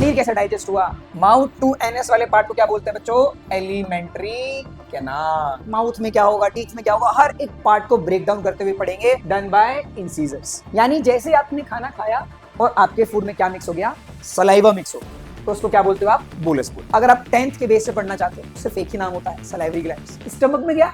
पनीर कैसे डाइजेस्ट हुआ? Mouth to NS वाले पार्ट को क्या बोलते हैं बच्चों? Alimentary canal. माउथ में क्या होगा, टीथ में क्या होगा, हर एक पार्ट को ब्रेक डाउन करते हुए पढ़ेंगे। Done by incisors. यानी जैसे आपने खाना खाया और आपके फूड में क्या मिक्स हो गया? सलाइवा मिक्स हो गया, तो उसको क्या बोलते हो आप? बोलस बोल। अगर आप 10th के बेस से पढ़ना चाहते हो, सिर्फ एक ही नाम होता है, सलाइवरी ग्लैंड्स। स्टमक में गया,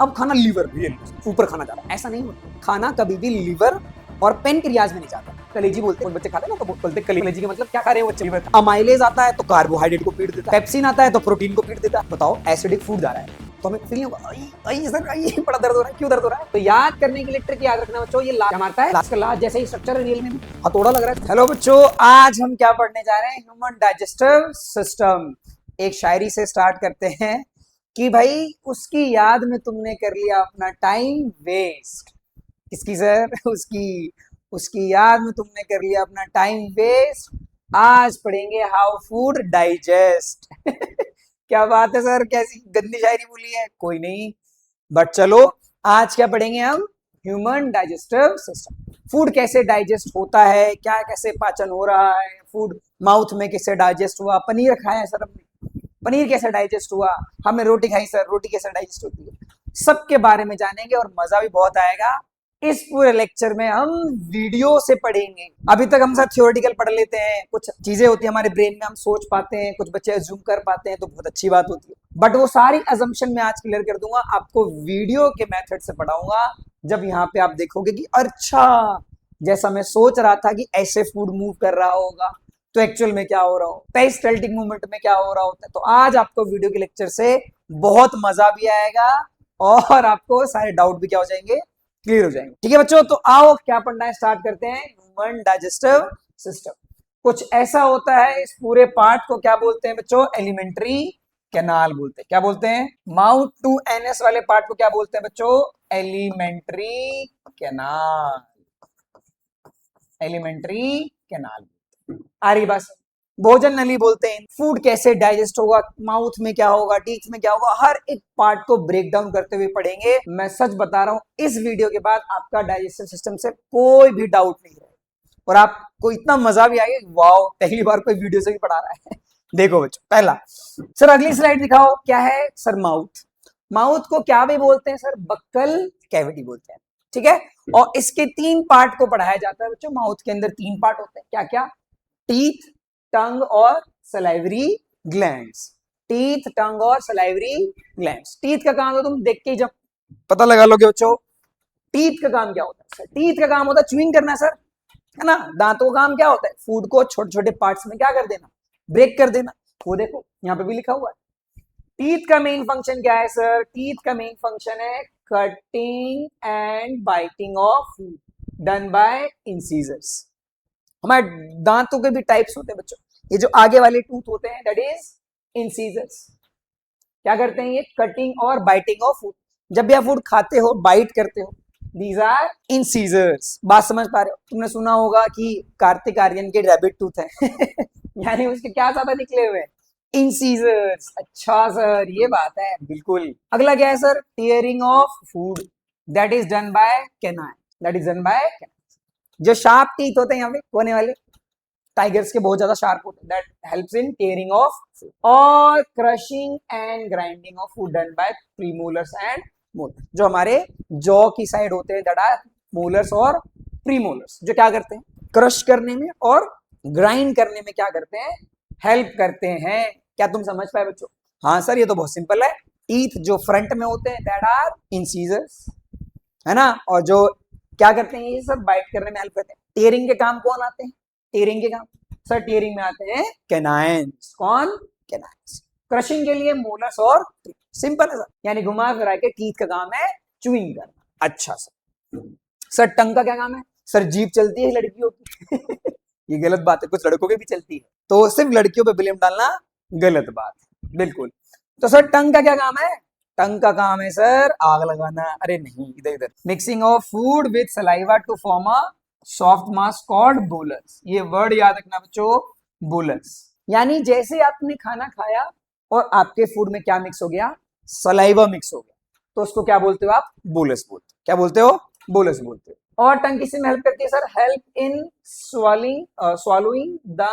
अब खाना लीवर भी ऊपर खाना जा रहा है, ऐसा नहीं होता। खाना कभी भी लीवर और पेनक्रियाज में नहीं जाता। कलेजी बोलते हैं बच्चे, खाते हैं ना, तो बोलते हैं कलेजी का मतलब क्या खा रहे हो बच्चे? अमाइलेज आता है तो कार्बोहाइड्रेट को पीट देता है, पेप्सिन आता है तो प्रोटीन को पीट देता है। बताओ, एसिडिक फूड जा रहा है तो हमें फील होगा, सर बड़ा दर्द हो रहा है, क्यों दर्द हो रहा है? तो याद करने के लिए ट्रिक याद रखना बच्चों, ये लास्ट मारता है, लास्ट का लास्ट जैसे ही स्ट्रक्चर है, रियल में हथौड़ा लग रहा है। हेलो बच्चों, आज हम क्या पढ़ने जा रहे हैं? Human digestive system. एक शायरी से स्टार्ट करते हैं कि भाई उसकी याद में तुमने कर लिया अपना टाइम वेस्ट। किसकी सर? उसकी याद में तुमने कर लिया अपना टाइम वेस्ट। आज पढ़ेंगे हाउ फूड डाइजेस्ट। क्या बात है सर, कैसी गंदी शायरी बोली है। कोई नहीं, बट चलो आज क्या पढ़ेंगे हम? Human digestive system. फूड कैसे डाइजेस्ट होता है, क्या कैसे पाचन हो रहा है, फूड माउथ में कैसे डाइजेस्ट हुआ। पनीर खाया है सर हमने, पनीर कैसे डाइजेस्ट हुआ? हमने रोटी खाई सर, रोटी कैसे डाइजेस्ट होती है? सबके बारे में जानेंगे और मजा भी बहुत आएगा। इस पूरे लेक्चर में हम वीडियो से पढ़ेंगे। अभी तक हम सर थियोरेटिकल पढ़ लेते हैं, कुछ चीजें होती है हमारे ब्रेन में, हम सोच पाते हैं, कुछ बच्चे अज्यूम कर पाते हैं, तो बहुत अच्छी बात होती है। बट वो सारी अजम्पशन मैं आज क्लियर कर दूंगा, आपको वीडियो के मेथड से पढ़ाऊंगा। जब यहाँ पे आप देखोगे कि अच्छा, जैसा मैं सोच रहा था कि ऐसे फूड मूव कर रहा होगा, तो एक्चुअल में क्या हो रहा हो, पेरिस्टाल्टिक मूवमेंट में क्या हो रहा होता है। तो आज आपको वीडियो के लेक्चर से बहुत मजा भी आएगा और आपको सारे डाउट भी क्या हो जाएंगे? क्लियर हो जाएंगे। ठीक है बच्चों, तो आओ क्या पढ़ना है, स्टार्ट करते हैं। ह्यूमन डाइजेस्टिव सिस्टम कुछ ऐसा होता है, इस पूरे पार्ट को क्या बोलते हैं बच्चों? एलिमेंट्री कैनाल बोलते हैं। क्या बोलते हैं? माउथ टू एनएस वाले पार्ट को क्या बोलते हैं बच्चों? Alimentary canal. एलिमेंट्री कैनाल आ रही बस। भोजन नली बोलते हैं। फूड कैसे डाइजेस्ट होगा, माउथ में क्या होगा, टीथ में क्या होगा, हर एक पार्ट को ब्रेक डाउन करते हुए पढ़ेंगे। मैं सच बता रहा हूं, इस वीडियो के बाद आपका डाइजेस्टिव सिस्टम से कोई भी डाउट नहीं है और आपको इतना मजा भी आएगा, वाओ पहली बार कोई वीडियो से भी पढ़ा रहा है। देखो बच्चों, पहला सर, अगली स्लाइड दिखाओ, क्या है सर? माउथ। माउथ को क्या भी बोलते हैं सर? बक्कल कैविटी बोलते हैं। ठीक है, और इसके 3 पार्ट को पढ़ाया जाता है बच्चों। माउथ के अंदर 3 पार्ट होते हैं, क्या क्या? टीथ, टंग और सलाइवरी ग्लैंड्स। टीथ, टंग और सलाइवरी ग्लैंड्स। टीथ का काम तो तुम देख के जब पता लगा लोगे बच्चों। टीथ का काम क्या होता है सर? टीथ का काम होता है च्युइंग करना सर, है ना। दांतों का काम क्या होता है? फूड को छोटे छोटे पार्ट्स में क्या कर देना? ब्रेक कर देना। वो देखो यहाँ पे भी लिखा हुआ है। टीथ का मेन फंक्शन क्या है सर? टीथ का मेन फंक्शन है cutting and biting of food done bye incisors. हमारे दांतों के भी टाइप्स होते हैं बच्चों। ये जो आगे वाले टूथ होते हैं, दैट इज इंसीजर्स। क्या करते हैं ये? कटिंग और बाइटिंग ऑफ फूड। जब भी आप फूड खाते हो, बाइट करते हो, दीज आर इंसीजर्स। बात समझ पा रहे हो? तुमने सुना होगा कि कार्तिक आर्यन के रैबिट टूथ है। यानी उसके क्या ज्यादा निकले हुए हैं? इंसीजर्स। अच्छा सर, ये बात है, बिल्कुल। अगला क्या है sir? Tearing of food, that is done by canine. That is done by canine. जो शार्प टीथ होते हैं यहाँ पे कोने वाले, टाइगर्स के बहुत ज्यादा शार्प होते हैं, that helps in tearing of food. और crushing and grinding of food done by premolars and molars. जो हमारे जॉ की साइड होते हैं, दैट आर मोलर्स और प्रीमोलर्स, जो क्या करते हैं? क्रश करने में और ग्राइंड करने में क्या करते हैं? हेल्प करते हैं। क्या तुम समझ पाए बच्चों? हाँ सर, ये तो बहुत सिंपल है। टीथ जो फ्रंट में होते हैं, दैट आर इंसीजर्स, है ना। और जो क्या करते हैं, ये सब बाइट करने में हेल्प करते हैं। टीयरिंग के काम कौन आते हैं? टीयरिंग के काम सर, टीयरिंग में आते हैं कैनाइन्स। कौन? कैनाइन्स। क्रशिंग के लिए मोलर्स और सिंपल है सर, यानी घुमा फिरा के टीथ का काम है च्युइंग करना। अच्छा सर, टंग का क्या काम है? सर, जीभ चलती है लड़कियों की। ये गलत बात है, कुछ लड़कों की भी चलती है, तो सिर्फ लड़कियों पे ब्लेम डालना गलत बात है, बिल्कुल। तो सर, टंग का क्या काम है? टंग का काम है सर आग लगाना। अरे नहीं, इधर इधर। Mixing of food with saliva to form a soft mass called bolus. ये वर्ड याद रखना बच्चों, बोलस। यानी जैसे आपने खाना खाया और आपके फूड में क्या मिक्स हो गया? सलाइवा मिक्स हो गया, तो उसको क्या बोलते हो आप? बोलस बोलते हो। क्या बोलते हो? बोलस बोलते हो। और टंग किसी में हेल्प करती है sir? Help in swallowing the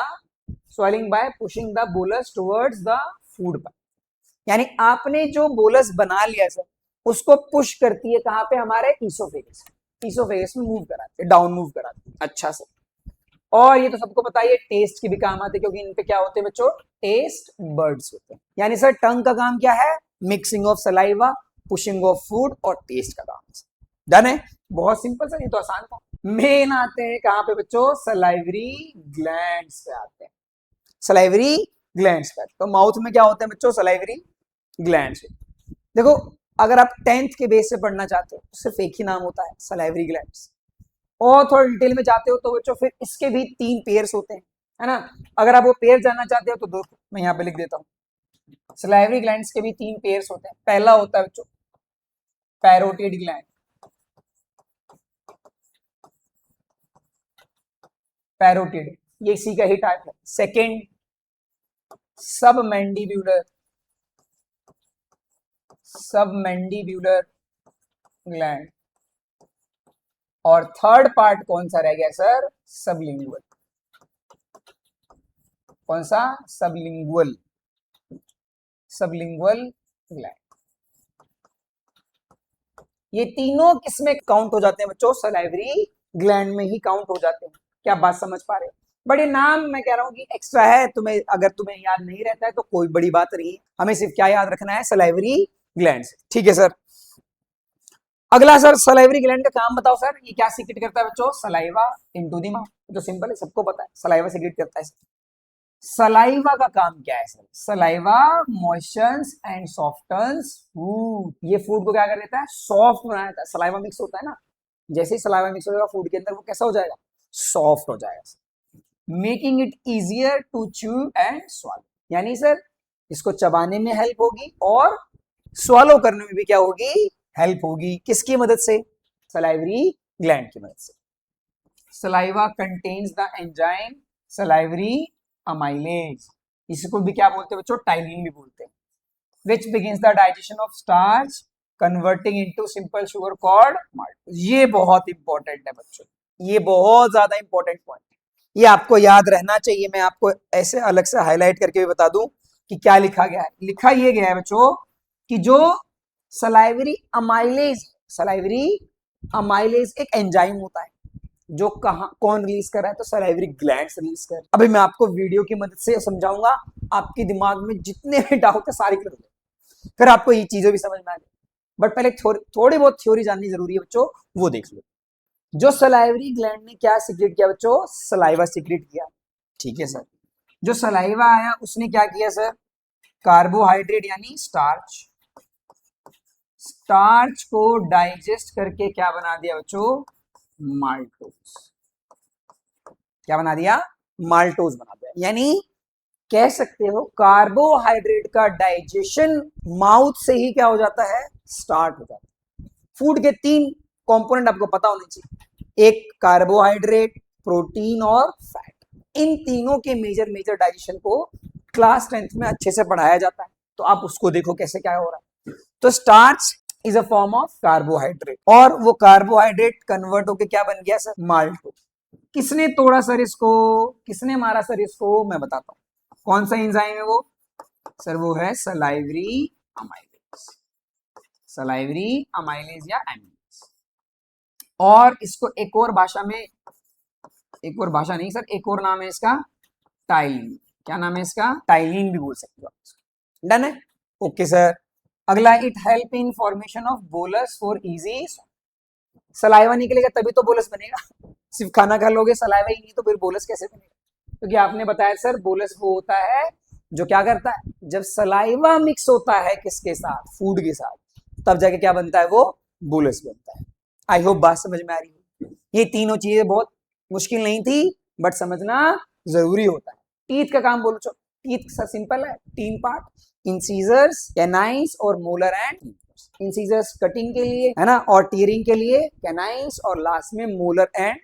swelling bye pushing the bolus towards the food pipe, यानी आपने जो बोलस बना लिया सर उसको पुश करती है कहां पे, हमारे ईसोफेगस, ईसोफेगस में मूव कराते हैं, डाउन मूव कराते हैं। अच्छा सर, और ये तो सबको पता है, ये टेस्ट की भी काम आते हैं क्योंकि इन पे क्या होते हैं बच्चों, टेस्ट बर्ड्स होते हैं। यानी सर टंग का काम क्या है, mixing of saliva, pushing of food और टेस्ट का काम। डन है, बहुत सिंपल सर, ये तो आसान था। मेन आते हैं कहां पे बच्चों, सलाइवरी ग्लैंड्स पे आते हैं, सलाइवरी ग्लैंड्स पे। तो माउथ में क्या होते हैं बच्चों, सलाइवरी ग्लैंड्स। देखो अगर आप 10th के बेस से पढ़ना चाहते हो तो सिर्फ एक ही नाम होता है, सलाइवरी ग्लैंड्स। और थोड़ा डिटेल में जाते हो तो बच्चों फिर इसके भी 3 पेयर्स होते हैं, है ना। अगर आप वो पेयर जानना चाहते हो तो दो मैं यहाँ पे लिख देता हूँ। सलाइवरी ग्लैंड्स के भी 3 पेयर्स होते हैं। पहला होता है बच्चों पैरोटिड ग्लैंड, पैरोटिड, ये इसी का ही टाइप है। Second submandibular, submandibular gland. और थर्ड पार्ट कौन सा रह गया सर, सबलिंगुअल। कौन सा, सबलिंगुअल, सबलिंगुअल ग्लैंड। ये तीनों किसमें काउंट हो जाते हैं बच्चों, सलाइवरी ग्लैंड में ही काउंट हो जाते हैं। क्या बात समझ पा रहे हो। बड़े नाम मैं कह रहा हूं कि एक्स्ट्रा है, तुम्हें अगर तुम्हें याद नहीं रहता है तो कोई बड़ी बात नहीं है, हमें सिर्फ क्या याद रखना है, सलाइवरी ग्लैंड। ठीक है सर। अगला सर, सलाइवरी ग्लैंड का काम बताओ सर, ये क्या सीक्रेट करता है बच्चों, सलाइवा इनटू द माउथ। तो सिंपल है, सबको पता है सलाइवा सीक्रेट करता है। सलाइवा का काम क्या है sir, saliva moistures and softens food. ये फूड को क्या कर देता है, सॉफ्ट बना देता है। सलाइवा मिक्स होता है ना, जैसे ही सलाइवा मिक्स हो जाएगा फूड के अंदर वो कैसा हो जाएगा, सॉफ्ट हो जाएगा, making it easier to chew and swallow. यानी सर इसको चबाने में हेल्प होगी और स्वालो करने में भी क्या होगी, हेल्प होगी। किसकी मदद से, सलाइवरी ग्लैंड की मदद से। Saliva contains the enzyme salivary amylase, इसको भी क्या बोलते हैं बच्चों, टाइलिन भी बोलते हैं, which begins the digestion of starch converting into simple sugar called maltose। ये बहुत इंपॉर्टेंट है बच्चों, ये बहुत ज्यादा इंपॉर्टेंट पॉइंट है, ये आपको याद रहना चाहिए। मैं आपको ऐसे अलग से हाईलाइट करके भी बता दूं कि क्या लिखा गया है। लिखा ये गया है बच्चों कि जो सलाइवरी अमाइलेज, सलाइवरी अमाइलेज एक एंजाइम होता है जो कहां कौन रिलीज कर रहा है, तो सलाइवरी ग्लैंड्स रिलीज कर। अभी मैं आपको वीडियो की मदद से समझाऊंगा, आपके दिमाग में जितने भी डाउट है सारे क्लियर हो जाए, फिर आपको ये चीजें भी समझ में आ जाए। बट पहले थोड़ी बहुत थ्योरी जाननी जरूरी है बच्चों, वो देख लो। जो सलाइवरी ग्लैंड ने क्या सीक्रेट किया बच्चों, सलाइवा सीक्रेट किया। ठीक है सर, जो सलाइवा आया उसने क्या किया सर, कार्बोहाइड्रेट यानी स्टार्च, स्टार्च को डाइजेस्ट करके क्या बना दिया बच्चों, माल्टोज। क्या बना दिया, माल्टोज बना दिया। यानी कह सकते हो कार्बोहाइड्रेट का डाइजेशन माउथ से ही क्या हो जाता है, स्टार्ट हो जाता है। फूड के 3 कंपोनेंट आपको पता होने चाहिए, एक कार्बोहाइड्रेट, प्रोटीन और फैट। इन तीनों के मेजर डाइजेशन को क्लास 10th में अच्छे से पढ़ाया जाता है, तो आप उसको देखो कैसे क्या हो रहा है। तो starch is a form of carbohydrate, और वो कार्बोहाइड्रेट कन्वर्ट होके क्या बन गया सर, माल्टोज। किसने तोड़ा सर इसको, किसने मारा सर इसको, मैं बताता हूं। कौन सा एंजाइम है वो सर, वो है सलाइवरी अमाइलेज, सलाइवरी अमाइलेज या एमाइलेज। और इसको एक और भाषा में, एक और भाषा नहीं सर, एक और नाम है इसका टाइलिन। क्या नाम है इसका, टाइलिन भी बोल सकते हो आप। डन है, ओके सर। अगला, it help in formation of bolus for easy. Saliva निकलेगा तभी तो बोलस बनेगा, सिर्फ खाना खा लोगे सलाइवा ही नहीं तो फिर बोलस कैसे बनेगा। क्योंकि आपने बताया सर बोलस वो होता है जो क्या करता है, जब सलाइवा मिक्स होता है किसके साथ, फूड के साथ, तब जाके क्या बनता है, वो बोलस बनता है। आई होप बात समझ में आ रही है। ये तीनों चीजें बहुत मुश्किल नहीं थी, बट समझना जरूरी होता है। टीथ का काम बोलो, टीथ सर सिंपल है, 3 पार्ट, इंसीजर्स, कैनाइंस और मोलर एंड। इंसीजर्स कटिंग के लिए है ना, और टीयरिंग के लिए, कैनाइंस, और लास्ट में molar and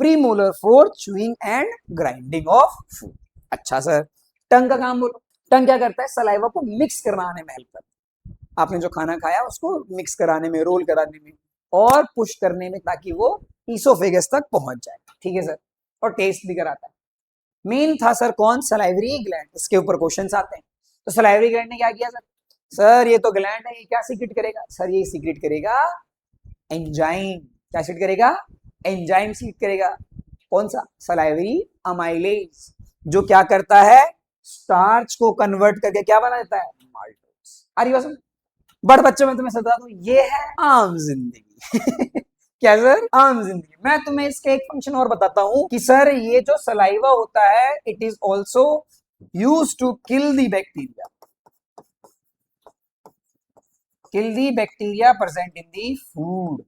pre molar for chewing and grinding of food. अच्छा सर, टंग का काम बोलो। टंग क्या करता है, सलाइवा को मिक्स कराने में हेल्प करता है। आपने जो खाना खाया उसको मिक्स कराने में, रोल कराने में और पुश करने में, ताकि वो ईसोफेगस तक पहुंच जाए। ठीक है सर, और टेस्ट भी कराता है। मेन था सर कौन, सलाइवरी ग्लैंड। इसके ऊपर क्वेश्चंस आते हैं। तो सलाइवरी ग्लैंड ने क्या किया सर, सर ये तो ग्लैंड है, ये क्या सीक्रेट करेगा सर, ये सीक्रेट करेगा एंजाइम। क्या सीक्रेट करेगा, एंजाइम सीक्रेट करेगा। कौन सा, सलाइवरी अमाइलेज, जो क्या करता है, स्टार्च को कन्वर्ट करके क्या बना देता है, माल्टोज। अरे बस बड़ बच्चों में तुम्हें बता दूं, ये है आम जिंदगी। क्या सर, आम जिंदगी। मैं तुम्हें इसके एक फंक्शन और बताता हूं कि सर ये जो सलाइवा होता है, it is also use to kill the bacteria, kill the bacteria present in the food.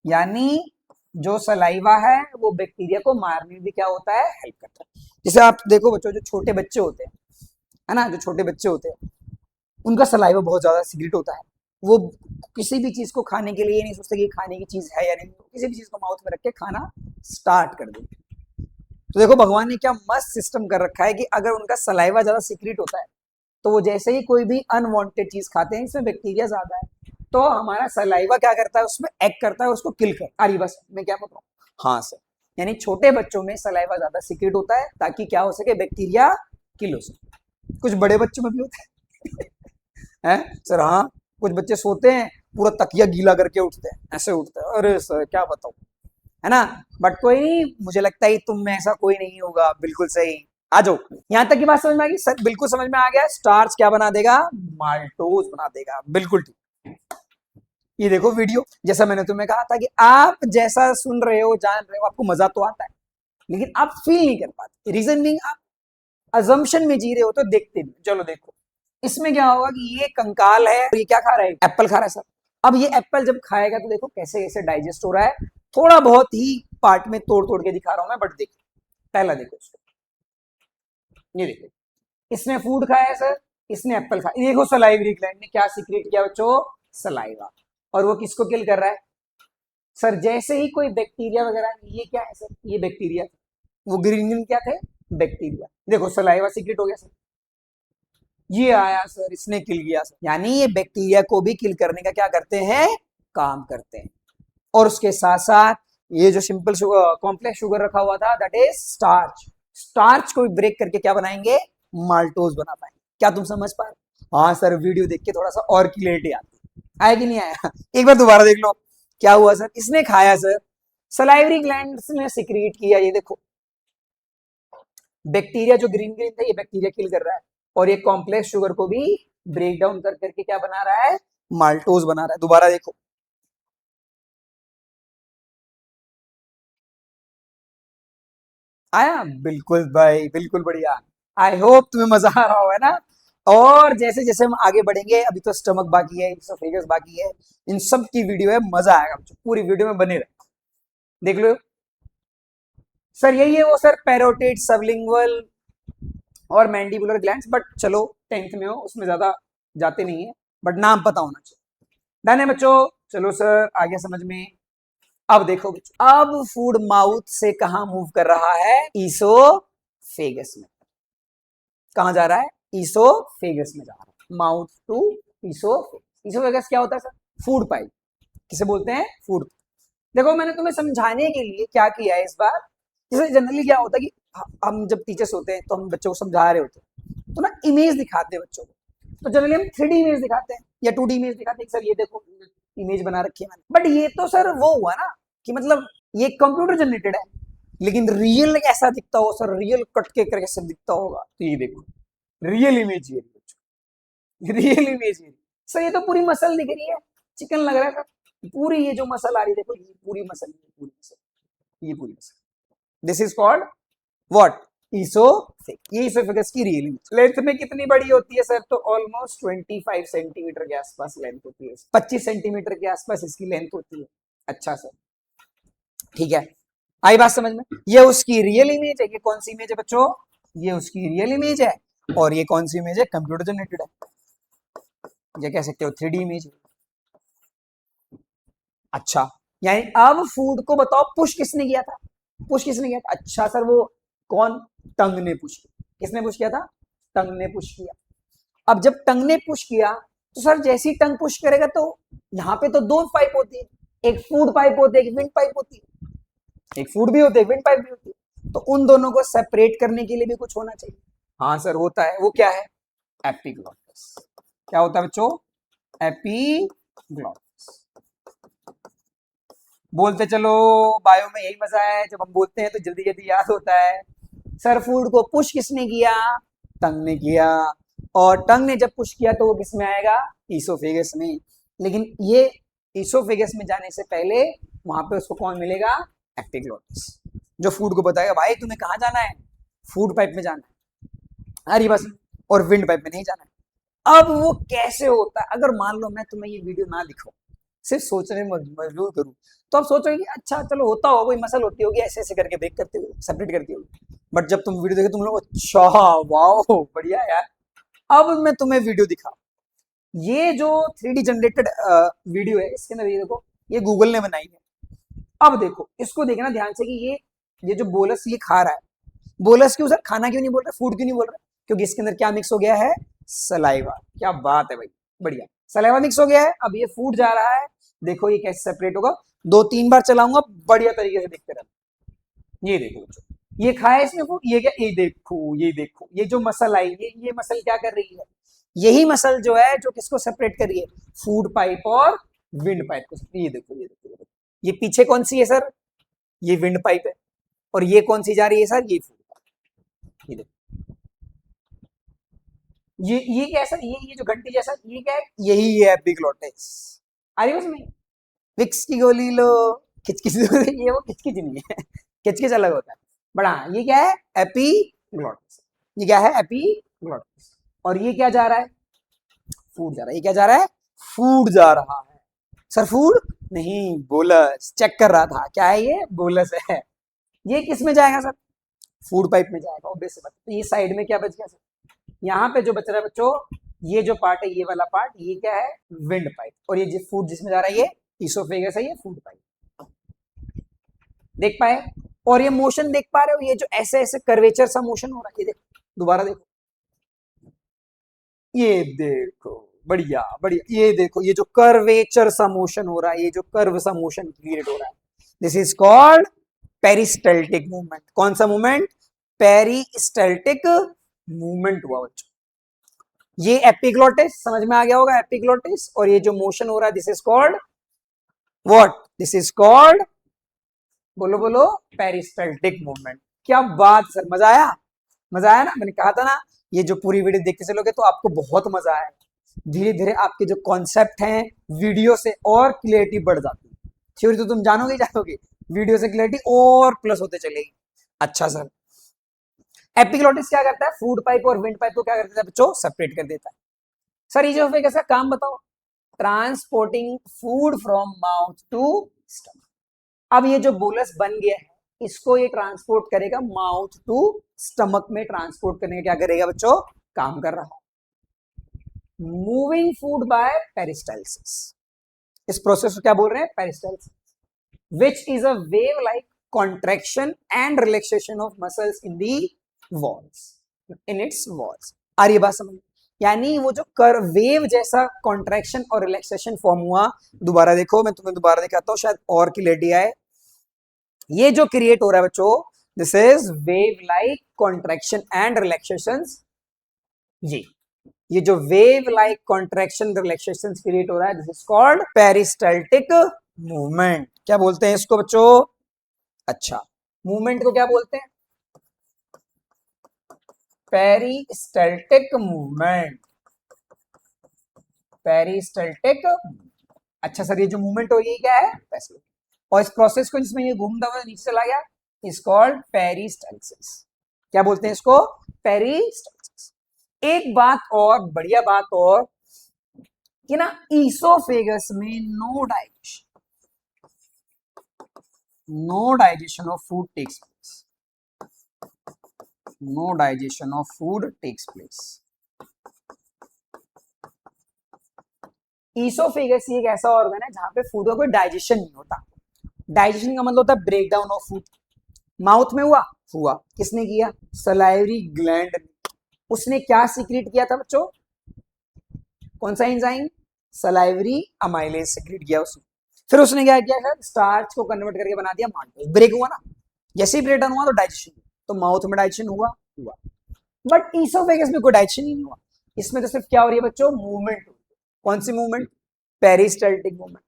यानी जो सलाइवा है वो बैक्टीरिया को मारने में भी क्या होता है, हेल्प करता है। जैसे आप देखो बच्चों, जो छोटे बच्चे होते हैं, है ना, जो छोटे बच्चे होते हैं उनका सलाइवा बहुत ज्यादा सीक्रेट होता है। वो किसी भी चीज को खाने के लिए नहीं सोचते कि खाने की चीज है या नहीं, किसी भी चीज को माउथ में रख के खाना स्टार्ट कर देते। तो देखो भगवान ने क्या मस्त सिस्टम कर रखा है कि अगर उनका सलाइवा ज्यादा सीक्रेट होता है तो वो जैसे ही कोई भी अनवांटेड चीज खाते हैं, इसमें बैक्टीरिया ज्यादा है, तो हमारा सलाइवा क्या करता है, उसमें एक्ट करता है, उसको किल कर। अरे बस मैं क्या बोल रहा हूँ, हाँ सर, यानी छोटे बच्चों में सलाइवा ज्यादा सीक्रेट होता है ताकि क्या हो सके, बैक्टीरिया किल हो सके। कुछ बड़े बच्चों में भी होता है हैं सर, हाँ कुछ बच्चे सोते हैं पूरा तकिया गीला करके उठते हैं, ऐसे उठते हैं, अरे सर क्या बताऊं, है ना। बट कोई नहीं, मुझे लगता है तुम में ऐसा कोई नहीं होगा, बिल्कुल सही। आ जाओ, यहां तक की बात समझ में आ गई सर, बिल्कुल समझ में आ गया। स्टार्च क्या बना देगा, माल्टोज बना देगा, बिल्कुल ठीक। ये देखो वीडियो, जैसा मैंने तुम्हें कहा था कि आप जैसा सुन रहे हो, जान रहे हो, आपको मजा तो आता है लेकिन आप फील नहीं कर पाते। रीजन बीइंग आप अजम्पशन में जी रहे हो, तो देखते नहीं। चलो देखो, इसमें क्या होगा कि ये कंकाल है और ये क्या खा रहा है, एप्पल खा रहा है सर। अब ये एप्पल जब खाएगा तो देखो कैसे कैसे डाइजेस्ट हो रहा है। थोड़ा बहुत ही पार्ट में तोड़ तोड़ के दिखा रहा हूं मैं, बट देखो पहला देखो इसको, ये देखो, इसने फूड खाया है सर, इसने एप्पल खाया। देखो सलाइवरी ग्लैंड ने क्या सीक्रेट किया बच्चों, सलाइवा। और वो किसको किल कर रहा है सर, जैसे ही कोई बैक्टीरिया वगैरह, ये क्या है सर, ये बैक्टीरिया, वो ग्रीन ग्रीन क्या थे, बैक्टीरिया। देखो सलाइवा सीक्रेट हो गया सर, ये आया सर, इसने किल किया सर। यानी ये बैक्टीरिया को भी किल करने का क्या करते हैं, काम करते हैं। और उसके साथ साथ ये जो सिंपल शुगर, कॉम्प्लेक्स शुगर रखा हुआ था, दैट इज स्टार्च, स्टार्च को ब्रेक करके क्या बनाएंगे, माल्टोज बना पाएंगे। क्या तुम समझ पा रहे, हाँ सर वीडियो देख के थोड़ा सा और क्लियरिटी आती आया कि नहीं आया, एक बार दोबारा देख लो। क्या हुआ सर, इसने खाया सर, सलाइवरी ग्लैंड ने सिक्रीट किया, ये देखो बैक्टीरिया जो ग्रीन ग्रीन था, ये बैक्टीरिया किल कर रहा है, और ये कॉम्प्लेक्स शुगर को भी ब्रेक डाउन कर करके क्या बना रहा है, माल्टोज बना रहा है। दोबारा देखो, आया, बिल्कुल भाई, बिल्कुल बढ़िया। आई होप तुम्हें मजा आ रहा होगा ना। और जैसे जैसे हम आगे बढ़ेंगे, अभी तो स्टमक बाकी है, इसोफेगस बाकी है, इन सब की वीडियो है, मजा आएगा, पूरी वीडियो में बने रहे, देख लो। सर यही है वो सर, पैरोटिड, सबलिंगुअल और मैंडिबुलर ग्लैंड्स। बट चलो 10th में हो, उसमें ज्यादा जाते नहीं है, बट नाम पता होना चाहिए। डन है बच्चों, चलो सर आ गया समझ में। अब देखो बच्चों, अब फूड माउथ से कहां मूव कर रहा है, ईसोफेगस में। कहां जा रहा है, ईसोफेगस में जा रहा है, माउथ टू ईसोफेगस। ईसोफेगस क्या होता है सर, फूड पाइप, किसे बोलते हैं, फूड। देखो मैंने तुम्हें समझाने के लिए क्या किया है इस बार, जैसे जनरली क्या होता है कि हम जब टीचर्स होते हैं तो हम बच्चों को समझा रहे होते हैं, तो ना इमेज दिखाते हैं बच्चों को। तो जनरली हम 3D इमेज दिखाते हैं या 2D इमेज दिखाते हैं, सर ये देखो इमेज बना रखी है मैंने। बट ये तो सर वो हुआ ना कि मतलब ये कंप्यूटर जनरेटेड है, लेकिन रियल ऐसा दिखता हो सर, रियल कट के करके कैसे दिखता होगा, तो ये देखो रियल इमेज, ये रियल इमेज ये सर, ये तो पूरी मसल दिख रही है, चिकन लग रहा है सर, पूरी ये जो मसल आ रही है देखो, ये पूरी मसल, पूरी मसल, ये पूरी muscle, this is called what, oesophagus. ये ईसोफेगस की रियल इमेज। लेंथ में कितनी बड़ी होती है सर, तो ऑलमोस्ट 25 सेंटीमीटर के आसपास लेंथ होती है, 25 सेंटीमीटर के आसपास इसकी लेंथ होती है। अच्छा सर, ठीक है, आई बात समझ में। ये उसकी रियल इमेज है, ये कौन सी इमेज है बच्चों, ये उसकी रियल इमेज है, और ये कौन सी इमेज है, कंप्यूटर जनरेटेड है, ये कह सकते हो 3D इमेज। अच्छा, यानी अब फूड को बताओ पुश किसने किया था, पुश किसने किया था, अच्छा सर वो कौन, टंग ने पुश किया। किसने पुश किया था, टंग ने पुश किया। अब जब टंग ने पुश किया तो सर जैसी टंग पुश करेगा तो यहाँ पे तो दो पाइप होती है, एक फूड पाइप होती है, एक विंड पाइप होती है, एक फूड भी होती है, विंड पाइप भी होती है। तो उन दोनों को सेपरेट करने के लिए भी कुछ होना चाहिए। हाँ सर होता है, वो क्या है? एपिग्लॉटिस। क्या होता है बच्चों? एपिग्लॉटिस। बोलते चलो, बायो में यही मजा है, जब हम बोलते हैं तो जल्दी जल्दी याद होता है। सर फूड को पुश किसने किया? टंग ने किया। और टंग ने जब पुश किया तो वो किस में आएगा? ईसोफेगस में। लेकिन ये ईसोफेगस में जाने से पहले वहां पे उसको कौन मिलेगा? एपिग्लॉटिस, जो फूड को बताएगा भाई तुम्हें कहाँ जाना है, फूड पाइप में जाना है, अरे बस, और विंड पाइप में नहीं जाना है। अब वो कैसे होता है? अगर मान लो मैं तुम्हें ये वीडियो ना दिखाऊं, सिर्फ सोचने में मजबूर करूं, तो आप सोचोगे कि अच्छा चलो होता होगा, कोई मसल होती होगी, ऐसे ऐसे करके ब्रेक करते हुए सेपरेट करती होगी। बट जब तुम वीडियो देखो तुम लोग अच्छा वाओ बढ़िया यार। अब मैं तुम्हें वीडियो दिखा, ये जो 3D जनरेटेड वीडियो है, इसके अंदर ये देखो, ये गूगल ने बनाई है। अब देखो इसको देखना ध्यान से कि ये जो बोलस ये खा रहा है, बोलस क्यों सर? खाना क्यों नहीं बोल रहा, फूड क्यों नहीं बोल रहा? क्योंकि इसके अंदर क्या मिक्स हो गया है? सलाइवा। क्या बात है भाई, बढ़िया। सलाइवा मिक्स हो गया है, अब ये फूड जा रहा है। देखो ये कैसे सेपरेट होगा, 2-3 बार चलाऊंगा, बढ़िया तरीके से देखते रहना। ये देखो बच्चों, ये खाया इसने फूड, ये क्या? ये देखो, ये देखो, ये जो मसल आई, ये मसल क्या कर रही है? यही मसल जो है जो किसको सेपरेट कर रही है? फूड पाइप और विंड पाइप को। ये देखो, ये देखो, ये देखो, ये पीछे कौन सी है सर? ये विंड पाइप है। और ये कौन सी जा रही है सर? ये फूड पाइप। ये देखो, ये क्या है सर? ये जो घंटी जैसा, ये क्या है? यही है एपिग्लॉटिस। आ रही है उसमें? विक्स की गोली लो, किचकिच ये वो किचकिच नहीं है, किचकिच अलग होता है। बड़ा ये क्या है? एपिग्लॉटिस। ये क्या है? एपिग्लॉटिस। और ये क्या जा रहा है? फूड जा रहा है। ये क्या जा रहा है? फूड जा रहा है। सर फूड नहीं, बोलस। चेक कर रहा था, क्या है ये? बोलस है। ये किस में जाएगा सर? फूड पाइप में जाएगा ऑब्वियस बात। तो ये साइड में क्या बच गया सर? यहाँ पे जो बच रहा है बच्चों, ये जो पार्ट है, ये वाला पार्ट, ये क्या है? Wind pipe. और ये जो फूड जिसमें जा रहा है, ये ईसोफेगस है, ये फूड पाइप। देख पाए? और ये मोशन देख पा रहे हो, ये जो ऐसे ऐसे कर्वेचर सा मोशन हो रहा है, ये देखो, दोबारा देखो, ये देखो, बढ़िया बढ़िया, ये देखो, ये जो कर्वेचर सा मोशन हो रहा है, ये जो कर्व सा मोशन क्रिएट हो रहा है, this is called peristaltic movement. कौन सा मूवमेंट? पेरिस्टल्टिक मूवमेंट हुआ बच्चों। ये एपिग्लॉटिस समझ में आ गया होगा, एपिग्लॉटिस। और ये जो मोशन हो रहा है, this is called what? This is called, बोलो बोलो, पेरिस्टल्टिक मूवमेंट। क्या बात सर, मजा आया? मजा आया ना? मैंने कहा था ना, ये जो पूरी वीडियो देखते चलोगे तो आपको बहुत मजा आएगा। धीरे धीरे आपके जो कॉन्सेप्ट हैं वीडियो से और क्लियरिटी बढ़ जाती है। थ्योरी तो तुम जानोगे ही जानोगे, वीडियो से क्लियरिटी और प्लस होते चलेगी। अच्छा सर, एपिग्लॉटिस क्या करता है? फूड पाइप और विंड पाइप को क्या कर देता है बच्चों? सेपरेट कर देता है। सर ईसोफेगस का काम बताओ? Transporting food from mouth to stomach. अब ये जो बोलस बन गया है, इसको ये ट्रांसपोर्ट करेगा माउथ टू स्टमक में। ट्रांसपोर्ट करने का क्या करेगा बच्चों? काम कर रहा है। Moving food by peristalsis. इस प्रोसेस को क्या बोल रहे हैं? Peristalsis, which is a wave like contraction and relaxation of muscles in the walls, in its walls। आ रही बात समझ? यानी वो जो कर वेव जैसा कॉन्ट्रैक्शन और रिलैक्सेशन फॉर्म हुआ, दोबारा देखो, मैं तुम्हें दोबारा दिखाता हूं शायद और क्लियरिटी आए। ये जो क्रिएट हो रहा है बच्चों, this is wave like contraction and relaxation. ये जो wave like contraction relaxation create हो रहा है, this is called peristaltic movement. क्या बोलते हैं इसको बच्चों? अच्छा, मूवमेंट को क्या बोलते हैं? Peristaltic movement. पेरिस्टल्टिक। अच्छा सर, ये जो मूवमेंट हो ये क्या है? और इस प्रोसेस को जिसमें ये घूमता हुआ नीचे चला गया, इज कॉल्ड पेरिस्टल्सिस। क्या बोलते हैं इसको? पेरिस्टल्सिस। एक बात और, बढ़िया बात और, कि ना ईसोफेगस में no digestion of food takes place. No digestion of food takes place. Oesophagus एक ऐसा ऑर्गन है जहां पे फूड का कोई डाइजेशन नहीं होता। डाइजेशन का मतलब होता है break down of food. Mouth में हुआ किसने किया? सलाइवरी ग्लैंड ने। उसने क्या सीक्रेट किया था बच्चों? कौन सा एंजाइम? सलाइवरी अमाइलेज सीक्रेट किया उसने। फिर उसने क्या किया सर? स्टार्च को कन्वर्ट करके बना दिया माल्टोज। ब्रेक हुआ ना, जैसे ही ब्रेक डाउन हुआ तो डाइजेशन, तो माउथ में डाइजेशन हुआ हुआ, बट ईसोफेगस में कोई डाइजेशन ही नहीं हुआ। इसमें तो सिर्फ क्या हो रही है बच्चों, मूवमेंट। कौन सी मूवमेंट, पेरिस्टाल्टिक मूवमेंट।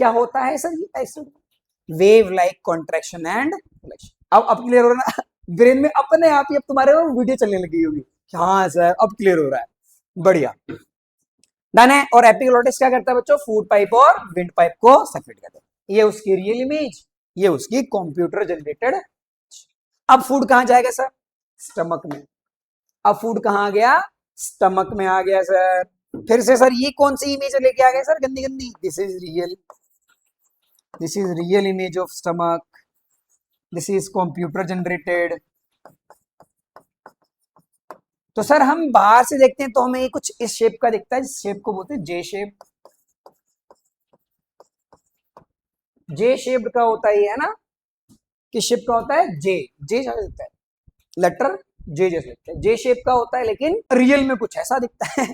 क्या होता है सर ये, wave like contraction and relaxation. अब क्लियर हो रहा है ना, ब्रेन में अपने आप ही अब तुम्हारे वीडियो चलने लगी होगी, हाँ सर अब क्लियर हो रहा है, बढ़िया। डन है। और एपिग्लोटिस क्या करता है बच्चों, फूड पाइप और विंड पाइप को सेपरेट करता है। ये उसकी रियल इमेज, ये उसकी कंप्यूटर जनरेटेड। अब फूड कहां जाएगा सर, स्टमक में। अब फूड कहां गया, स्टमक में आ गया सर। फिर से सर ये कौन सी इमेज लेके आ गया सर, गंदी गंदी, this is real image of stomach, this is computer generated. तो सर हम बाहर से देखते हैं तो हमें कुछ इस शेप का दिखता है, इस शेप को बोलते हैं जे शेप। जे शेप का होता है ना, किस शेप का होता है, जे जैसा दिखता है, लेटर जे जैसा दिखता है, जे शेप का होता है, लेकिन रियल में कुछ ऐसा दिखता है।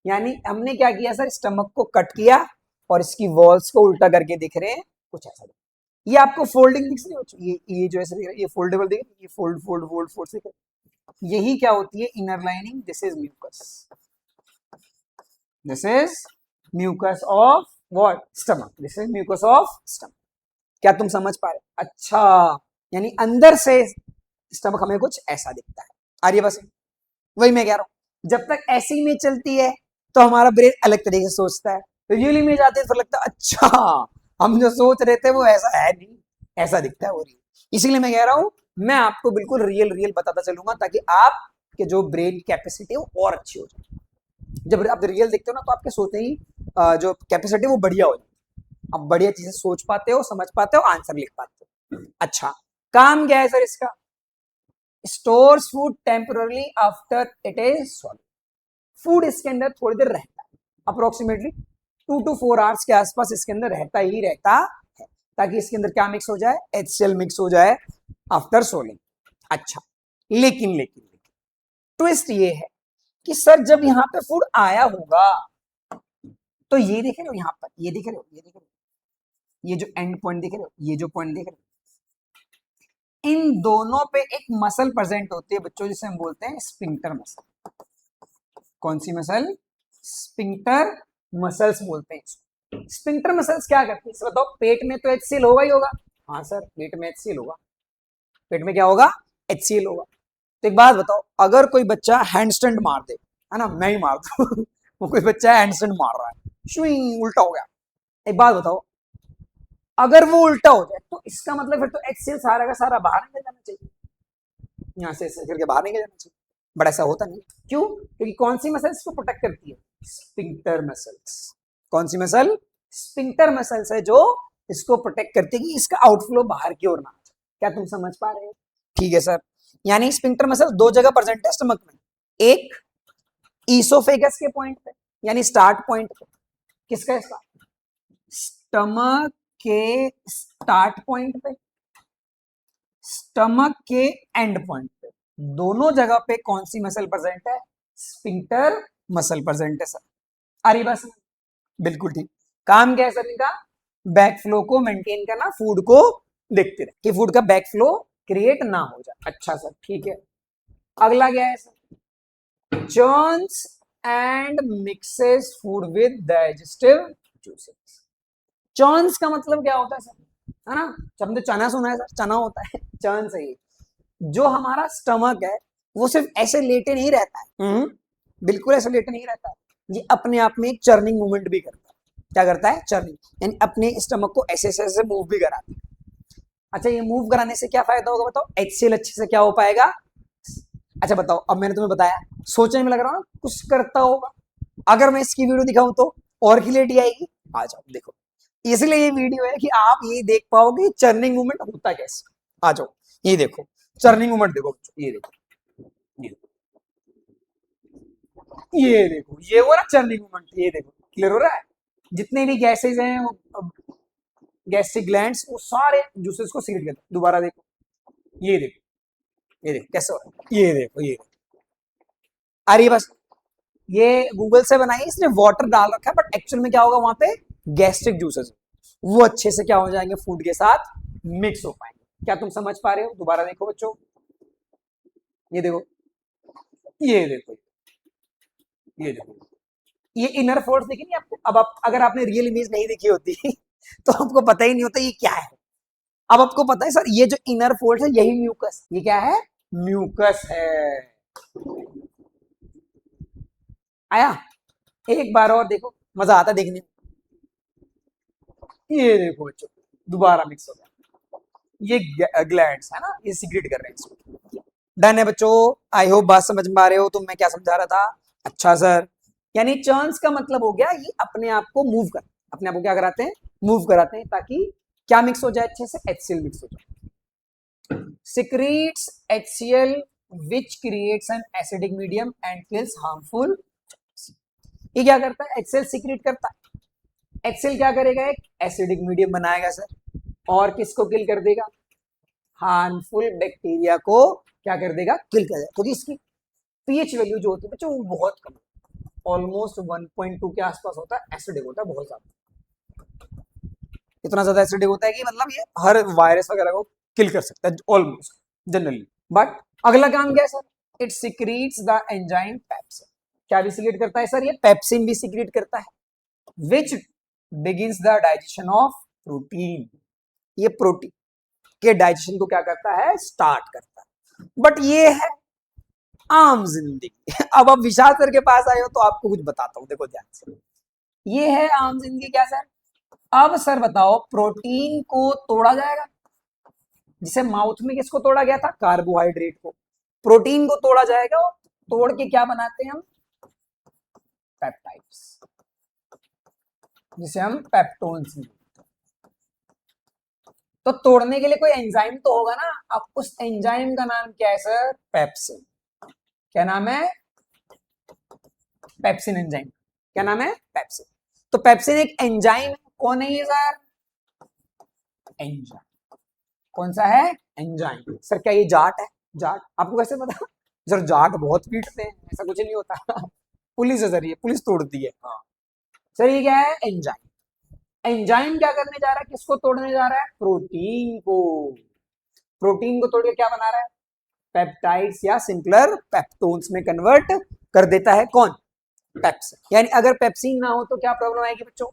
यानी हमने क्या किया सर, स्टमक को कट किया और इसकी वॉल्स को उल्टा करके दिख रहे हैं, कुछ ऐसा दिख रहा है। ये आपको फोल्डिंग दिख रही है, ये जो ऐसे दिख रहा है, ये फोल्डेबल दिख रहा है, ये फोल्ड फोल्ड फोल्ड फोल्ड दिख रहा है। यही क्या होती है, inner lining, this is mucus, this is mucus of what, stomach, this is mucus of stomach. क्या तुम समझ पा रहे, अच्छा, यानी अंदर से स्टमक हमें कुछ ऐसा दिखता है। आ रही है बस, वही मैं कह रहा हूं, जब तक ऐसी इमेज चलती है तो हमारा ब्रेन अलग तरीके से सोचता है, रियल इमेज आती है तो लगता है अच्छा हम जो सोच रहे थे वो ऐसा है नहीं, ऐसा दिखता है वो रियल। इसीलिए मैं कह रहा हूं मैं आपको बिल्कुल रियल रियल बताता चलूंगा, ताकि आपके जो ब्रेन कैपेसिटी है वो और अच्छी हो जाए। जब आप रियल देखते हो ना तो आपके सोचने ही जो कैपेसिटी वो बढ़िया हो जाए, आप बढ़िया चीजें सोच पाते हो, समझ पाते हो, आंसर लिख पाते हो। अच्छा, काम क्या है सर इसका, stores food temporary after it is solve. Food इसके अंदर थोड़ी देर रहता है, अप्रोक्सीमेटली 2 to 4 आवर्स के आसपास इसके अंदर रहता ही रहता है, ताकि इसके अंदर क्या मिक्स हो जाए, HCl मिक्स हो जाए आफ्टर सोलिंग। अच्छा, लेकिन ट्विस्ट ये है कि सर जब यहाँ पे फूड आया होगा तो ये देख रहे हो, यहाँ पर ये देख रहे हो, ये देख रहे हो, ये जो एंड पॉइंट देख रहे हो, ये जो पॉइंट देख रहे हो, इन दोनों पे एक मसल प्रेजेंट होती है बच्चों, जिसे हम बोलते हैं स्फिंक्टर मसल। कौन सी मसल, स्फिंक्टर मसल्स बोलते हैं। स्फिंक्टर मसल्स क्या करती है बताओ, पेट में तो HCl होगा ही होगा, हाँ सर पेट में HCl होगा, पेट में क्या होगा, HCl होगा। तो एक बात बताओ, अगर कोई बच्चा हैंडस्टैंड मार दे, है ना, मैं ही मार दूं वो कोई बच्चा हैंडस्टैंड मार रहा है, शुई उल्टा हो गया, एक बात बताओ, अगर वो उल्टा हो जाए तो इसका मतलब फिर तो HCl सारा का सारा बाहर निकल जाना चाहिए, यहाँ से करके बाहर निकल जाना चाहिए, बट ऐसा होता नहीं। क्यों, क्योंकि कौन सी मसल्स को प्रोटेक्ट करती है, स्फिंक्टर मसल्स। कौन सी मसल, स्फिंक्टर मसल्स है जो इसको प्रोटेक्ट करती है कि इसका आउटफ्लो बाहर की ओर ना आ जाए। क्या तुम समझ पा रहे हो, ठीक है सर। यानी स्फिंक्टर मसल दो जगह प्रेजेंट है स्टमक में, एक ईसोफेगस के पॉइंट पे, यानी स्टार्ट पॉइंट पे, किसका, इसका स्टमक के स्टार्ट पॉइंट पे, स्टमक के एंड पॉइंट पे, दोनों जगह पे कौन सी मसल प्रेजेंट है, स्फिंक्टर मसल प्रेजेंट है सर। अरे बस बिल्कुल ठीक। काम क्या है सर इनका, बैक फ्लो को मेंटेन करना, फूड को देखते रहे कि फूड का बैक फ्लो क्रिएट ना हो जाए। अच्छा सर ठीक है, अगला क्या है sir, churns and mixes food with digestive juices. Churns का मतलब क्या होता है सर, है ना, जब हमने चना सुना है सर, चना होता है चर्न से ही। जो हमारा स्टमक है वो सिर्फ ऐसे लेटे नहीं रहता है, बिल्कुल ऐसे लेटे नहीं रहता है, ये अपने आप में एक चर्निंग मूवमेंट भी करता है। क्या करता है, चर्निंग, यानी अपने स्टमक को ऐसे ऐसे मूव भी कराता है। अच्छा, ये मूव कराने से क्या फायदा होगा बताओ, HCl अच्छे से क्या हो पाएगा। अच्छा बताओ, अब मैंने तुम्हें बताया, सोचने में लग रहा हूँ ना कुछ करता होगा, अगर मैं इसकी वीडियो दिखाऊं तो और क्लियरिटी आएगी। आ जाओ देखो, इसलिए ये वीडियो है कि आप ये देख पाओगे चर्निंग मूवमेंट होता कैसे। आ जाओ, ये देखो चर्निंग मूवमेंट देखो, ये देखो, ये देखो, ये वो ना चर्निंग मूवमेंट, ये देखो क्लियर हो रहा है। जितने भी गैसेज हैं, गैस्ट्रिक ग्लैंड्स, वो सारे जूसेस को सीक्रेट करते हैं। दोबारा देखो, ये देखो, ये देखो कैसे हो रहा है, ये देखो, ये देखो। अरे बस ये गूगल से बनाई, इसने वाटर डाल रखा है, बट एक्चुअल में क्या होगा, वहां पे गैस्ट्रिक जूसेस वो अच्छे से क्या हो जाएंगे, फूड के साथ मिक्स हो पाएंगे। क्या तुम समझ पा रहे हो? दोबारा देखो बच्चों, ये देखो, ये देखो, ये देखो, ये इनर फोर्स देखी नहीं आपको? अब आप अगर आपने रियल इमेज नहीं देखी होती तो आपको पता ही नहीं होता ये क्या है। अब आपको पता है सर, ये जो इनर फोर्स है यही म्यूकस, ये क्या है? म्यूकस है। आया? एक बार और देखो, मजा आता देखने में। ये देखो बच्चों, दोबारा मिक्स हो गया, ये ग्लैंड्स है ना, ये सीक्रेट कर रहे हैं इसको। डन है बच्चों, आई होप बात समझ में आ रहे हो तुम, मैं क्या समझा रहा था? अच्छा सर, यानी चर्न्स का मतलब हो गया ये अपने आप को मूव कर, अपने आप को क्या कराते हैं? मूव कराते हैं, ताकि क्या मिक्स हो जाए अच्छे से? HCl मिक्स हो जाए। secretes HCl which creates an acidic medium and kills harmful। ये क्या करता है? HCl सीक्रेट करता है। HCl क्या करेगा? एक एसिडिक मीडियम बनाएगा सर, और किसको किल कर देगा? हार्मफुल बैक्टीरिया को क्या कर देगा? किल कर देगा। क्योंकि इसकी पीएच वैल्यू जो होती है बच्चों वो बहुत कम है, ऑलमोस्ट 1.2 के आसपास होता है, एसिडिक होता है बहुत ज्यादा, इतना ज्यादा एसिडिक होता है कि मतलब ये हर वायरस वगैरह को किल कर सकता है ऑलमोस्ट जनरली। बट अगला काम क्या है sir? It secretes the enzyme pepsin. क्या भी सिक्रेट करता है सर? ये पेप्सिन भी सिक्रेट करता है, which begins the digestion of protein. ये प्रोटीन के डाइजेशन को क्या करता है? स्टार्ट करता है। बट ये है आम जिंदगी अब आप विशाल सर के पास आए हो तो आपको कुछ बताता हूं, देखो ध्यान से। ये है आम जिंदगी। क्या सर? अब सर बताओ, प्रोटीन को तोड़ा जाएगा, जिसे माउथ में किसको तोड़ा गया था? कार्बोहाइड्रेट को। प्रोटीन को तोड़ा जाएगा और तोड़ के क्या बनाते हैं हम? पेप्टाइड्स, जिसे हम पेप्टोन्स। तो तोड़ने के लिए कोई एंजाइम तो होगा ना, अब उस एंजाइम का नाम क्या है सर? पेप्सिन। क्या नाम है? Pepsin enzyme. क्या नाम है? पेप्सिन। तो पेप्सिन एक एंजाइम है, कौन है ये सर? एंजाइम। कौन सा है? एंजाइम। सर क्या ये जाट है? जाट आपको कैसे पता? सर जाट बहुत पीटते हैं, ऐसा कुछ नहीं होता पुलिस है सर, ये पुलिस तोड़ती है। हाँ सर, ये क्या है? एंजाइम। एंजाइम क्या करने जा रहा है? किसको तोड़ने जा रहा है? प्रोटीन को। प्रोटीन को तोड़ के क्या बना रहा है? पेप्टाइड्स या सिंपलर पेप्टोन्स में कन्वर्ट कर देता है। कौन? पेप्सिन। यानी अगर पेप्सिन ना हो तो क्या प्रॉब्लम आएगी बच्चों?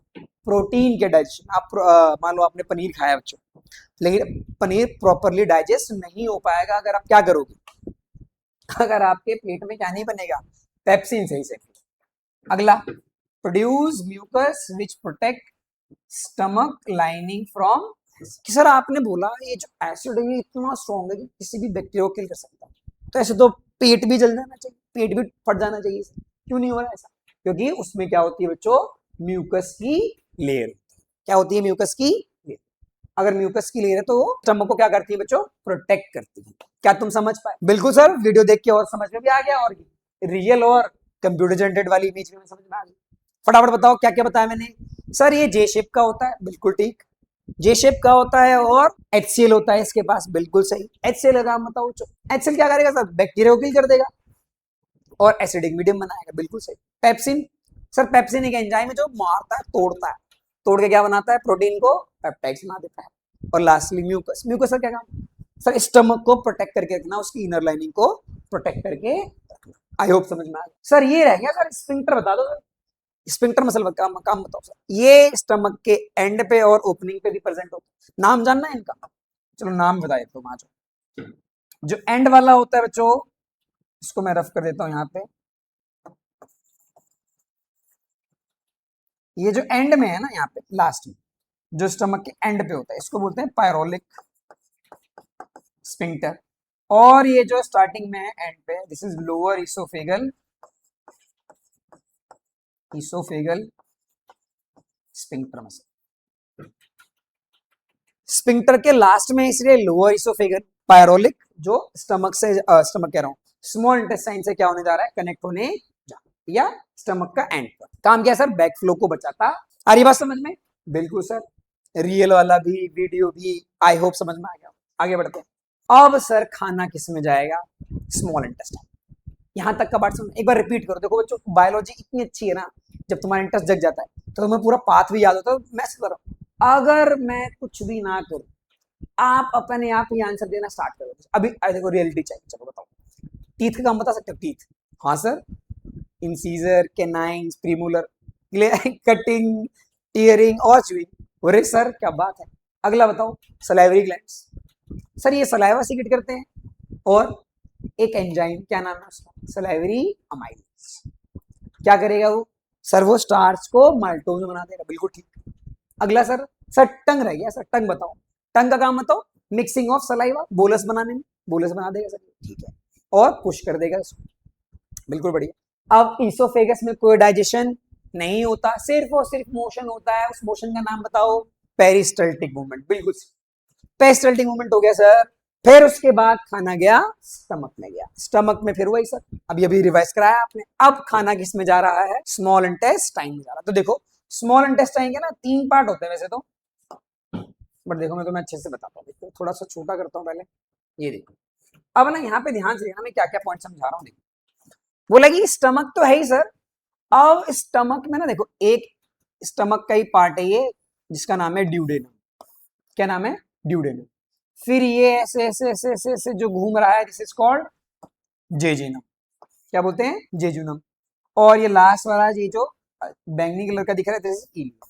प्रोटीन के डाइजेशन। आप मान लो आपने पनीर खाया बच्चों, लेकिन पनीर प्रॉपरली डाइजेस्ट नहीं हो पाएगा अगर आप क्या करोगे? अगर आपके पेट में क्या नहीं बनेगा? पेप्सिन सही से। अगला, produce mucus which protect stomach lining from. Sir आपने बोला ये जो एसिड है ये इतना स्ट्रॉन्ग है कि किसी भी बैक्टीरिया को किल कर सकता है, तो ऐसे तो पेट भी जल जाना चाहिए, पेट भी फट जाना चाहिए, क्यों नहीं हो रहा ऐसा? क्योंकि उसमें क्या होती है बच्चों? म्यूकस की लेयर। क्या होती है? म्यूकस की लेयर। अगर म्यूकस की लेयर है तो स्टमक को क्या करती है बच्चों? प्रोटेक्ट करती है। क्या तुम समझ पाए? बिल्कुल सर, वीडियो देख के और समझ में भी आ गया, और रियल और कंप्यूटर जनरेटेड वाली इमेज में समझ में आ गई। फटाफट बताओ क्या क्या बताया मैंने। सर ये जे शेप का होता है, बिल्कुल ठीक, जे शेप का होता है, और HCl होता है इसके पास, बिल्कुल सही। HCl का बताओ, HCl क्या करेगा सर? बैक्टीरिया को किल कर देगा और एसिडिक मीडियम बनाएगा, बिल्कुल सही। पेप्सिन, सर पेप्सिन एक एंजाइम है जो मारता है, तोड़ता है, तोड़ के क्या बनाता है? प्रोटीन को पेप्टाइड्स बना देता है। और लास्टली म्यूकस। म्यूकस का क्या काम? सर स्टमक को प्रोटेक्ट करके रखना, उसकी इनर लाइनिंग को प्रोटेक्ट करके रखना। आई होप समझ में आ गया। सर ये रह गया सर स्फिंक्टर, बता दो सर। स्फिंक्टर मसल का काम बताओ सर। ये स्टमक के एंड पे और ओपनिंग पे भी प्रेजेंट होता है, नाम जानना है इनका? चलो नाम बता देता हूँ। जो एंड वाला होता है बच्चों, इसको मैं रफ कर देता हूँ यहाँ पे, ये जो एंड में है ना, यहाँ पे लास्ट में जो स्टमक के एंड पे होता है, इसको बोलते हैं पायरोलिक स्फिंक्टर। और ये जो स्टार्टिंग में है एंड पे, this is lower oesophageal sphincter muscle. Sphincter के लास्ट में इसलिए लोअर इसोफेगल, पायरोलिक जो स्टमक से स्टमक कह रहा हूं, स्मॉल इंटेस्टाइन से क्या होने जा रहा है? कनेक्ट होने जा रहा है, या स्टमक का एंड पर। काम क्या सर? बैक फ्लो को बचाता। आ रही बात समझ में? बिल्कुल सर, रियल वाला भी, वीडियो भी, आई होप समझ में आ गया। आगे बढ़ते हैं। अब सर खाना किस में जाएगा? Small intestine. यहां तक का बात सुन, एक बार रिपीट करो। देखो बच्चों, बायोलॉजी इतनी अच्छी है ना, जब तुम्हारा इंटरेस्ट जग जाता है तो तुम्हें पूरा पाथ भी याद होता है। मैं अगर मैं कुछ भी ना करूं, आप अपने आप ही आंसर देना स्टार्ट करो। अभी देखो रियलिटी चेक, चलो बताओ टीथ का काम बता सकते हो? टीथ, हाँ sir, incisor, canines, premolar, cutting, tearing और च्यूइंग। अरे सर क्या बात है। अगला बताओ, सलाइवरी ग्लैंड्स, सर ये सलाइवा सीक्रेट करते हैं और एक एंजाइम, क्या नाम है उसका? Salivary amylase. क्या करेगा वो? सर वो स्टार्च को माल्टोज बना देगा, बिल्कुल ठीक। अगला सर टंग रह गया, सर टंग बताओ। टंग का काम बताओ? मिक्सिंग ऑफ सलाइवा, बोलस बनाने में, बोलस बना देगा सर, ठीक है। और पुश कर देगा इसको, बिल्कुल बढ़िया। अब इसोफेगस में कोई डाइजेशन नहीं होता, सिर्फ और सिर्फ मोशन होता है, उस मोशन का नाम बताओ? पेरिस्टल्टिक मूवमेंट, बिल्कुल। पेरिस्टल्टिक मूवमेंट हो गया सर। फिर उसके बाद खाना गया स्टमक में गया, स्टमक में फिर वही सर, अभी अभी रिवाइज कराया आपने। अब खाना किस में जा रहा है? स्मॉल इंटेस्टाइन में जा रहा है। तो देखो स्मॉल इंटेस्टाइन के ना 3 पार्ट होते हैं वैसे तो, बट देखो मैं तुम्हें अच्छे से बताता हूँ। देखो थोड़ा सा छोटा करता हूँ पहले, ये देखो। अब ना यहाँ पे ध्यान से देखना मैं क्या क्या पॉइंट समझा रहा हूँ। देखो बोला कि स्टमक तो है ही सर। अब स्टमक में ना देखो एक स्टमक का ही पार्ट है ये, जिसका नाम है ड्यूडेनम। क्या नाम है? ड्यूडेनम। फिर ये ऐसे ऐसे ऐसे ऐसे ऐसे जो घूम रहा है, दिस इज कॉल्ड जेजुनम। क्या बोलते हैं? जेजुनम। और ये लास्ट वाला ये जो बैंगनी कलर का दिख रहा है, दिस इज इलियम।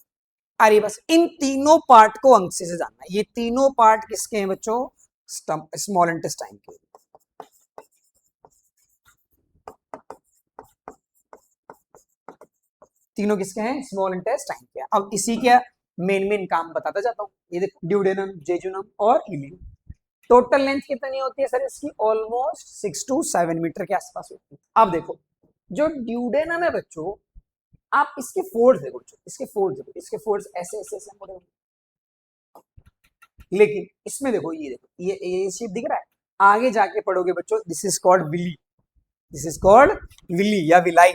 अरे बस इन तीनों पार्ट को अंक से जानना है। ये तीनों पार्ट किसके हैं बच्चों? स्मॉल इंटेस्टाइन के। तीनों किसके हैं? स्मॉल इंटेस्टाइन के। अब इसी के मेन मेन काम बताता जाता हूँ। ये देखो ड्यूडेनम, जेजुनम और इलियम। टोटल लेंथ कितनी होती है सर इसकी? ऑलमोस्ट 6 to 7 मीटर के आसपास होती है। अब देखो जो ड्यूडेनम है बच्चों, आप इसके फोर्स देखो बच्चों, इसके फोर्स देखो, इसके फोर्स ऐसे ऐसे ऐसे मुड़े हुए। लेकिन इसमें देखो, ये देखो ये शेप दिख रहा है, आगे जाके पढ़ोगे बच्चों, this is called villi. This is called villi या विलाई।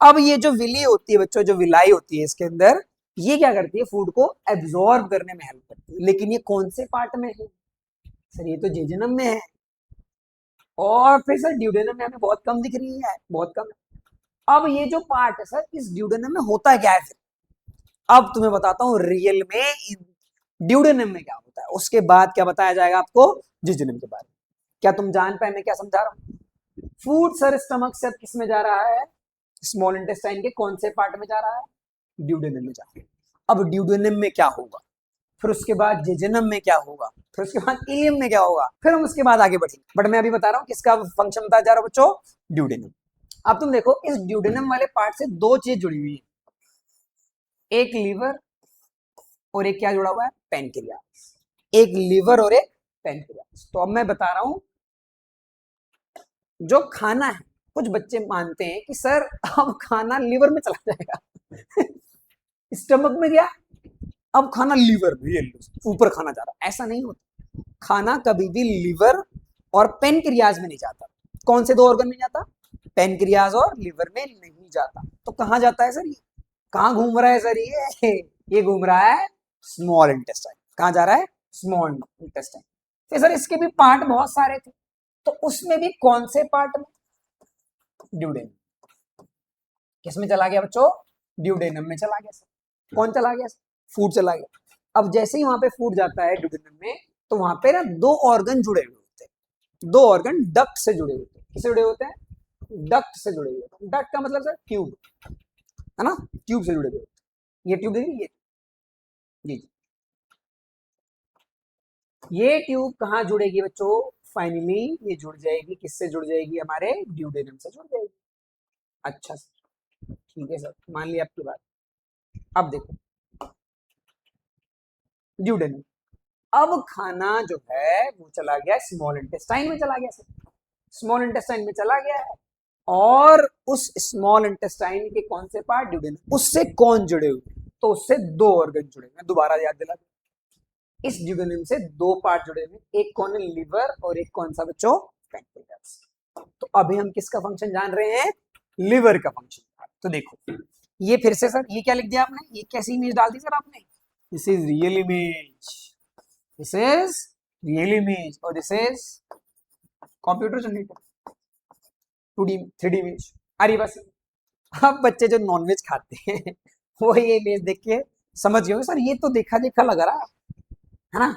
अब ये जो विली होती है बच्चों, जो विलाई होती है इसके अंदर, ये क्या करती है? फूड को एब्जॉर्ब करने में हेल्प करती है। लेकिन ये कौन से पार्ट में है सर? ये तो जेजुनम में है। और फिर सर ड्यूडेनम में हमें बहुत कम दिख रही है, बहुत कम। अब ये जो पार्ट है सर, इस ड्यूडेनम में होता क्या है फिर? अब तुम्हें बताता हूँ रियल में ड्यूडेनम में क्या होता है, उसके बाद क्या बताया जाएगा आपको जेजुनम के बारे में। क्या तुम जान पाए मैं क्या समझा रहा हूँ? फूड सर स्टमक से अब किस में जा रहा है? स्मॉल इंटेस्टाइन के कौन से पार्ट में जा रहा है? ड्यूडेनम में जा रहा है। अब ड्यूडेनम में क्या होगा, फिर उसके बाद जेजुनम में क्या होगा, फिर उसके बाद इलियम में क्या होगा, फिर हम उसके बाद आगे बढ़ेंगे। बट मैं अभी बता रहा हूँ किसका फंक्शन बताया जा रहा है बच्चों? ड्यूडेनम। अब तुम देखो इस ड्यूडेनम वाले पार्ट से 2 चीज जुड़ी हुई है, एक लीवर और एक क्या जुड़ा हुआ है? पैनक्रियास। एक लीवर और एक पैनक्रियास। तो अब मैं बता रहा हूं, जो खाना है, कुछ बच्चे मानते हैं कि सर अब खाना लीवर में चला जाएगा स्टमक में गया, अब खाना लीवर में, ये ऊपर खाना जा रहा है। ऐसा नहीं होता, खाना कभी भी लीवर और पेनक्रियाज में नहीं जाता। कौन से 2 ऑर्गन में जाता? पेनक्रियाज और लीवर में नहीं जाता। तो कहां जाता है सर? ये कहां घूम रहा है सर? ये घूम रहा है स्मॉल इंटेस्टाइन। कहां जा रहा है? Small intestine. फिर सर इसके भी पार्ट बहुत सारे थे, तो उसमें भी कौन से पार्ट में? ड्यूडेनम। किस में चला गया बच्चों? ड्यूडेनम में चला गया सर। कौन चला गया? फूड चला गया। अब जैसे ही वहां पे फूड जाता है ड्यूडेनम में, तो वहां पे ना 2 ऑर्गन जुड़े हुए होते हैं। 2 ऑर्गन डक्ट से जुड़े होते हैं। किससे जुड़े होते हैं? डक्ट से जुड़े हुए होते हैं। डक्ट का मतलब सर ट्यूब, है ना? ट्यूब से जुड़े हुए होते हैं। ये ट्यूब देखिए, ये ये ट्यूब कहाँ जुड़ेगी बच्चों? फाइनली ये जुड़ जाएगी, किससे जुड़ जाएगी? हमारे ड्यूडेनम से जुड़ जाएगी। अच्छा सर, ठीक है सर, मान लिया आपकी बात। अब देखो ड्यूडेनम, अब खाना जो है वो चला गया स्मॉल इंटेस्टाइन में, चला गया सर। स्मॉल इंटेस्टाइन में चला गया है, और उस स्मॉल इंटेस्टाइन के कौन से पार्ट? ड्यूडेनम। उससे कौन जुड़े हुए? तो उससे 2 ऑर्गन जुड़े हुए। दोबारा याद दिला, इस ड्यूडेनम से 2 पार्ट जुड़े हुए, एक कौन है? लिवर, और एक कौन सा बच्चों? पैनक्रियास। तो अभी हम किसका फंक्शन जान रहे हैं? लिवर का फंक्शन। तो देखो ये फिर से सर, ये क्या लिख दिया आपने? ये कैसी इमेज डाल दी सर आपने? This is real image, this is real image, और this is computer generated 2D 3D image. अरे बस अब बच्चे जो नॉनवेज खाते हैं वो ये इमेज देख के समझ गए सर ये तो देखा देखा लग रहा है ना?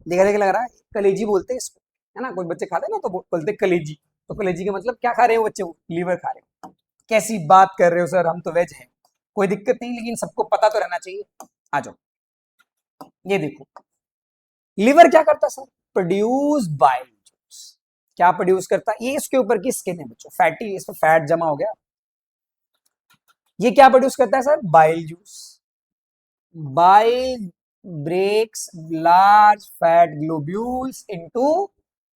देखा देखा लग रहा है, कलेजी बोलते हैं इसको, है ना, कुछ बच्चे खाते हैं ना तो बोलते हैं कलेजी। तो कलेजी का मतलब क्या खा रहे हो बच्चे, वो लीवर खा रहे हो। कैसी बात कर रहे हो सर, हम तो वेज हैं। कोई दिक्कत नहीं, लेकिन सबको पता तो रहना चाहिए। आ जाओ, ये देखो, लिवर क्या करता है सर, प्रोड्यूस बाइल जूस। क्या प्रोड्यूस करता है, ये इसके ऊपर की स्किन है बच्चों, फैटी, इस पर फैट जमा हो गया। ये क्या प्रोड्यूस करता है sir, bile juice. Bile breaks large fat globules into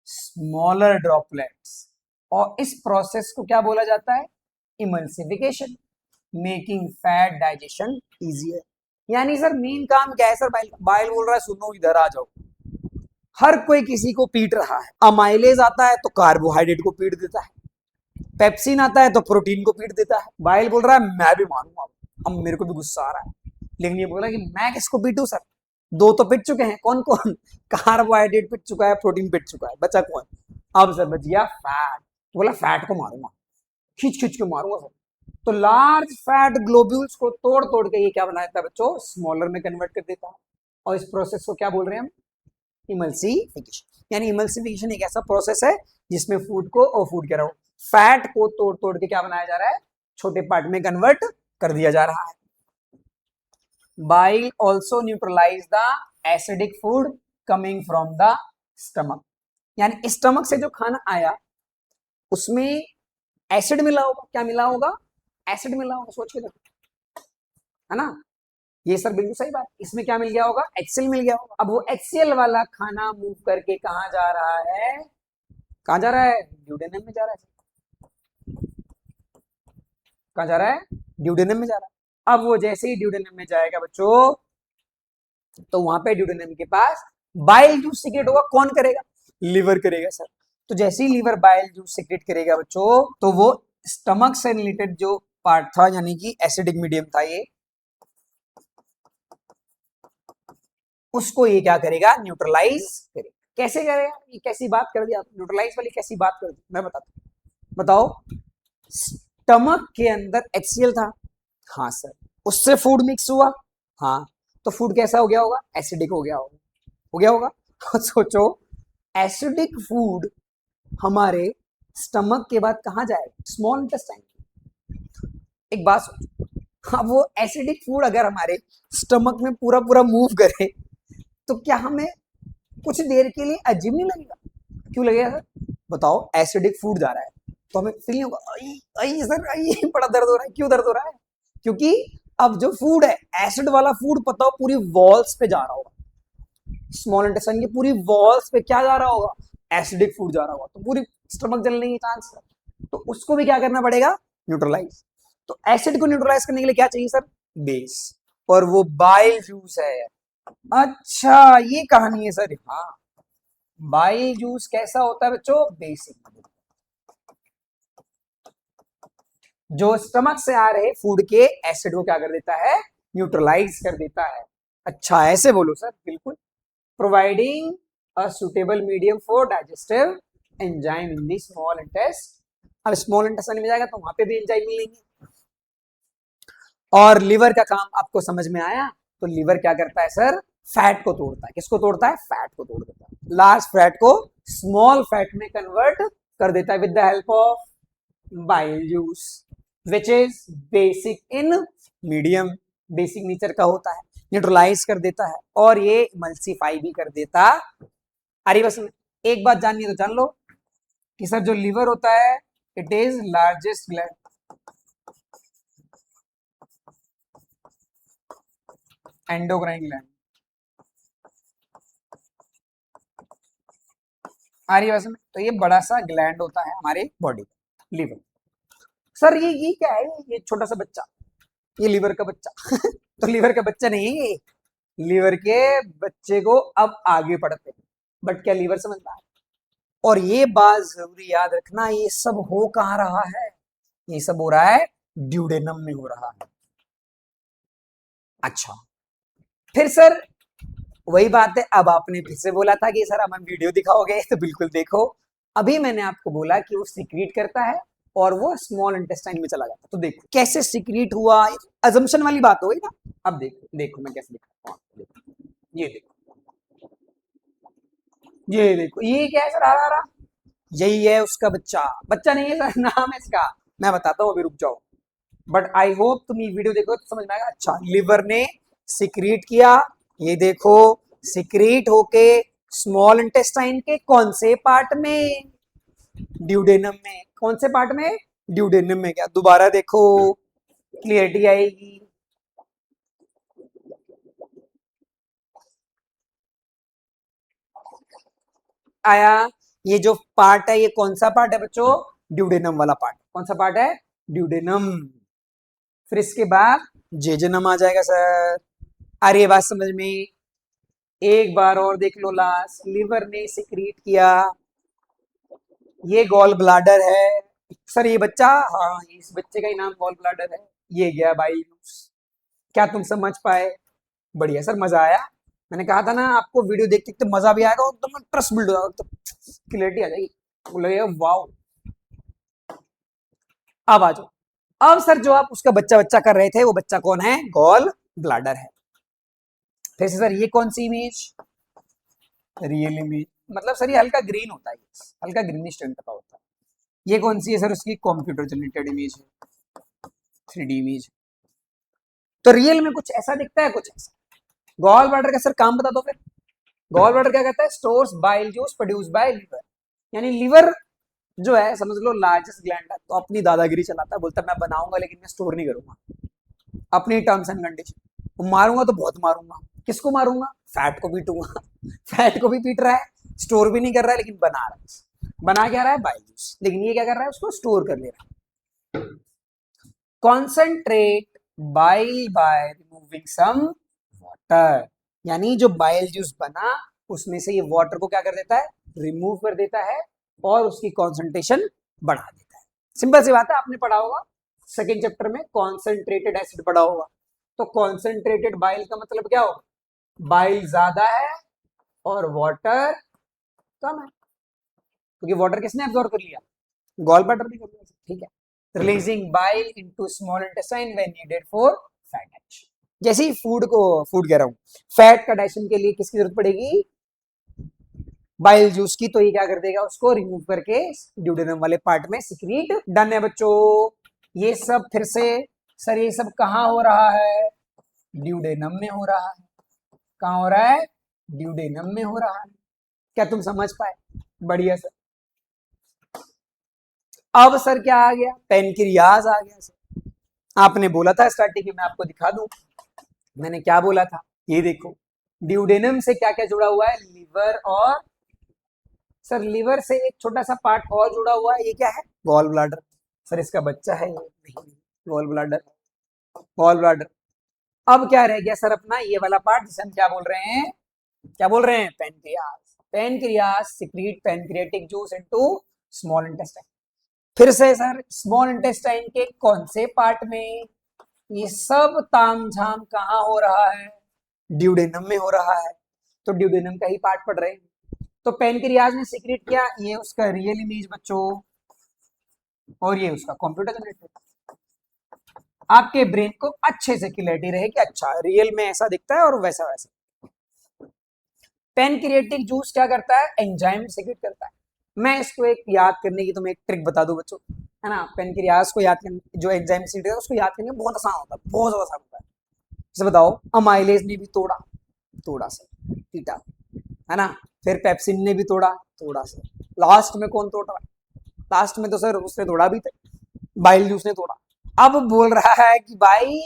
smaller droplets, और इस प्रोसेस को क्या बोला जाता है, emulsification, making fat digestion easier. यानी सर मेन काम क्या है सर, बाइल, बाइल बोल रहा है सुनो इधर आ जाओ, हर कोई किसी को पीट रहा है। अमाइलेज आता है तो कार्बोहाइड्रेट को पीट देता है, पेप्सिन आता है तो प्रोटीन को पीट देता है। बाइल बोल रहा है मैं भी मारूंगा, अब मेरे को भी गुस्सा आ रहा है, लेकिन ये बोला कि मैं किसको पीटू सर, दो तो पिट चुके हैं, कौन कौन, कार्बोहाइड्रेट पिट चुका है, प्रोटीन पिट चुका है, बचा कौन, अब सर बच गया फैट। बोला फैट को मारूंगा, खींच खींच के मारूंगा सर। तो लार्ज फैट ग्लोब्यूल्स को तोड़ तोड़ के ये क्या बनाता है बच्चों, स्मॉलर में कन्वर्ट कर देता है, और इस प्रोसेस को क्या बोल रहे हैं हम, इमल्सिफिकेशन। यानी इमल्सिफिकेशन एक ऐसा प्रोसेस है जिसमें फूड को, और फूड कह रहा हूं, फैट को तोड़ तोड़ के क्या बनाया जा रहा है, छोटे पार्ट में कन्वर्ट कर दिया जा रहा है। Bile also neutralize the acidic food coming from the stomach, यानी स्टमक से जो खाना आया उसमें एसिड मिला होगा, क्या मिला होगा, एसिड मिला होगा, सोच के देखो, है ना। ये सर बिल्कुल सही बात, इसमें क्या मिल गया होगा, HCl मिल गया होगा। अब वो HCl वाला खाना मूव करके कहां जा रहा है, कहां जा रहा है, ड्यूडेनम में जा रहा है। कहां जा रहा है, ड्यूडेनम में जा रहा है। अब वो जैसे ही ड्यूडेनम में जाएगा बच्चों, तो वहां पे ड्यूडेनम के पास बाइल जूस सीक्रेट होगा, कौन करेगा, लिवर करेगा सर। तो जैसे ही लिवर बाइल जूस सीक्रेट करेगा बच्चों, तो वो स्टमक से रिलेटेड जो पार्ट था, यानी कि एसिडिक मीडियम था ये, उसको ये क्या करेगा, न्यूट्रलाइज करेगा। कैसे करेगा, ये कैसी बात कर दी आप, न्यूट्रलाइज वाली कैसी बात कर दी, मैं बताता हूं, बताओ। स्टमक के अंदर HCl था, हाँ सर, उससे फूड मिक्स हुआ, हाँ, तो फूड कैसा हो गया होगा, एसिडिक हो गया होगा, हो गया होगा। सोचो, एसिडिक फूड हमारे स्टमक के बाद कहां जाएगा, स्मॉल इंटेस्टाइन। एक बात सोचो, हाँ, वो एसिडिक फूड अगर हमारे स्टमक में पूरा पूरा मूव करे, तो क्या हमें कुछ देर के लिए अजीब नहीं लगेगा, क्यों लगेगा सर, बताओ, एसिडिक फूड जा रहा है तो हमें फील नहीं होगा, आई आई सर आई बड़ा दर्द हो रहा है, क्यों दर्द हो रहा है, क्योंकि अब जो फूड है एसिड वाला फूड, पता हो पूरी वॉल्स पे जा रहा होगा, स्मॉल इंटेस्टाइन की पूरी वॉल्स पे क्या जा रहा होगा, एसिडिक फूड जा रहा होगा, तो पूरी स्टमक जलने की चांस है। तो उसको भी क्या करना पड़ेगा, न्यूट्रलाइज। तो एसिड को न्यूट्रलाइज करने के लिए क्या चाहिए सर, बेस, और वो बाइल जूस है। अच्छा, ये कहानी है सर, हाँ, बाइल जूस कैसा होता है बच्चों, बेसिक, जो स्टमक से आ रहे फूड के एसिड को क्या कर देता है, न्यूट्रलाइज कर देता है। अच्छा, ऐसे बोलो सर, बिल्कुल, providing a suitable medium for digestive enzyme in the small interest. अब स्मॉल इंटेस्टाइन में जाएगा तो वहां पे भी एंजाइम मिलेंगे। और लिवर का काम आपको समझ में आया, तो लिवर क्या करता है सर, फैट को तोड़ता है, किसको तोड़ता है, फैट को तोड़ देता है, लार्ज फैट को स्मॉल फैट में कन्वर्ट कर देता है with the help of bile juice, which is basic in medium, basic nature का होता है, न्यूट्रलाइज कर देता है, और ये इमल्सिफाई भी कर देता। अरे बस एक बात जाननी है तो जान लो कि सर जो लिवर होता है, it is largest gland, endocrine gland. आ रही है, तो ये बड़ा सा ग्लैंड होता है हमारे बॉडी का, लिवर। सर ये क्या है, ये छोटा सा बच्चा, ये लिवर का बच्चा। तो लिवर का बच्चा नहीं, लिवर के बच्चे को अब आगे पढ़ते हैं, बट क्या लिवर समझता है। और ये बात जरूरी याद रखना, ये सब हो कहाँ रहा है, ये सब हो रहा है ड्यूडेनम में हो रहा है। अच्छा, फिर सर वही बात है, अब आपने फिर से बोला था कि सर अब हम वीडियो दिखाओगे, तो बिल्कुल देखो। अभी मैंने आपको बोला कि वो सीक्रेट करता है और वो स्मॉल इंटेस्टाइन में चला जाता है, तो देखो कैसे सीक्रेट हुआ, अजम्पशन वाली बात हो गई ना। अब देखो देखो मैं कैसे दिखाता हूँ, ये देखो, ये देखो, ये क्या है सर, हरा हरा, यही है उसका बच्चा। बच्चा नहीं है सर, नाम है इसका। मैं बताता हूँ, अभी रुक जाओ। बट आई होप तुम ये वीडियो देखो तो समझ में आएगा। अच्छा, लिवर ने सिक्रीट किया, ये देखो, सिक्रीट होके स्मॉल इंटेस्टाइन के कौन से पार्ट में, ड्यूडेनम में। कौन से पार्ट में, ड्यूडेनम में। क्या दोबारा देखो, क्लियरिटी आएगी। आया। ये जो पार्ट है, ये कौन सा पार्ट है बच्चों, ड्यूडेनम वाला पार्ट। कौन सा पार्ट है, ड्यूडेनम। फिर इसके बाद जेजनम आ जाएगा सर। अरे ये बात समझ में। एक बार और देख लो, लास्ट लिवर ने सिक्रीट किया, ये गॉल ब्लाडर है सर। ये बच्चा, हाँ, इस बच्चे का ही नाम गॉल ब्लाडर है। ये गया भाई। क्या तुम समझ पाए, बढ़िया सर, मजा आया। मैंने कहा था ना आपको, वीडियो देखते देखते मजा भी आएगा, एकदम ट्रस्ट बिल्ड हो जाएगा, तो क्लियरिटी आ जाएगी, वो लगेगा वाओ। अब आ जाओ। अब सर जो आप उसका बच्चा बच्चा कर रहे थे, वो बच्चा कौन है, गॉल ब्लाडर है। फिर से सर, ये कौन सी इमेज, रियल इमेज। मतलब सर ये हल्का ग्रीन होता है, हल्का ग्रीनिश टेंट का होता है। ये कौन सी है सर, उसकी कंप्यूटर जनरेटेड इमेज है, 3D इमेज। तो रियल में कुछ ऐसा दिखता है, कुछ ऐसा। गॉल ब्लैडर का सर काम बता दो फिर। गॉल ब्लैडर क्या कहता है, stores bile juice produce by liver. यानी लिवर जो है, समझ लो लार्जेस्ट ग्लैंड है, तो अपनी दादागिरी चलाता है, बोलता है मैं बनाऊंगा लेकिन मैं स्टोर नहीं करूंगा, अपनी टर्म्स एंड कंडीशन। मारूंगा तो बहुत मारूंगा, किसको मारूंगा, फैट को पीटूंगा। फैट को भी पीट रहा है, स्टोर भी नहीं कर रहा है, लेकिन बना रहा है। बना क्या रहा है, बाइल जूस, लेकिन ये क्या कर रहा है, उसको स्टोर कर ले रहा है। Concentrate bile by removing some water. यानी जो बाइल जूस बना, उसमें से ये वाटर को क्या कर देता है, रिमूव कर देता है, और उसकी कॉन्सेंट्रेशन बढ़ा देता है। सिंपल सी बात है, आपने पढ़ा होगा सेकेंड चैप्टर में, कॉन्सेंट्रेटेड एसिड पढ़ा होगा। तो कॉन्सेंट्रेटेड बाइल का मतलब क्या होगा, बाइल ज्यादा है और वाटर कम है, क्योंकि वाटर किसने एब्जॉर्ब कर लिया, गॉल ब्लैडर ने कर लिया। ठीक है, releasing bile into small intestine when needed for fat digestion. जैसे ही फूड कह रहा हूँ, फैट का डाइजेशन के लिए किसकी जरूरत पड़ेगी, बाइल जूस की। तो ये क्या कर देगा, उसको रिमूव करके ड्यूडेनम वाले पार्ट में सिक्रीट। डन है बच्चों। ये सब फिर से सर, ये सब कहाँ हो रहा है, ड्यूडेनम में हो रहा है। कहाँ हो रहा है, ड्यूडेनम में हो रहा है। क्या तुम समझ पाए, बढ़िया सर। अब सर क्या आ गया, पेनक्रियाज आ गया सर। आपने बोला था स्टार्टिंग में, मैं आपको दिखा दूं, मैंने क्या बोला था, ये देखो, ड्यूडेनम से क्या क्या जुड़ा हुआ है, लिवर। और सर लिवर से एक छोटा सा पार्ट और जुड़ा हुआ है, ये क्या है, गॉल ब्लाडर। सर इसका बच्चा है ये, गॉल ब्लाडर, गॉल ब्लाडर। अब क्या रह गया सर अपना ये वाला पार्ट, जिसे हम क्या बोल रहे हैं, क्या बोल रहे हैं, pancreas. Pancreas secrete pancreatic juice into small intestine. फिर से सर, स्मॉल इंटेस्टाइन के कौन से पार्ट में, ये सब तामझाम कहाँ हो रहा है, ड्यूडेनम में हो रहा है। तो ड्यूडेनम का ही पार्ट पढ़ रहे हैं। तो पेनक्रियाज ने सीक्रेट किया, ये उसका रियल इमेज बच्चों, और ये उसका कंप्यूटर जनरेटेड। आपके ब्रेन को अच्छे से क्लियरिटी रहे कि अच्छा रियल में ऐसा दिखता है और वैसा वैसा। पेनक्रियाटिक जूस क्या करता है, एंजाइम सीक्रेट करता है। मैं इसको एक याद करने की तुम्हें एक ट्रिक बता दूं बच्चों, है ना। पेनक्रियाज को याद करने, जो एंजाइम सीक्रेट है उसको याद करने में बहुत आसान होता है, बहुत ज्यादा आसान होता है। जैसे बताओ, अमाइलेज ने भी तोड़ा, थोड़ा सा पीटा, है ना। फिर पेप्सिन ने भी तोड़ा, थोड़ा सा। लास्ट में कौन तोड़ रहा है, लास्ट में तो सर उसने तोड़ा भी था, बाइल जूस ने तोड़ा। अब बोल रहा है कि भाई,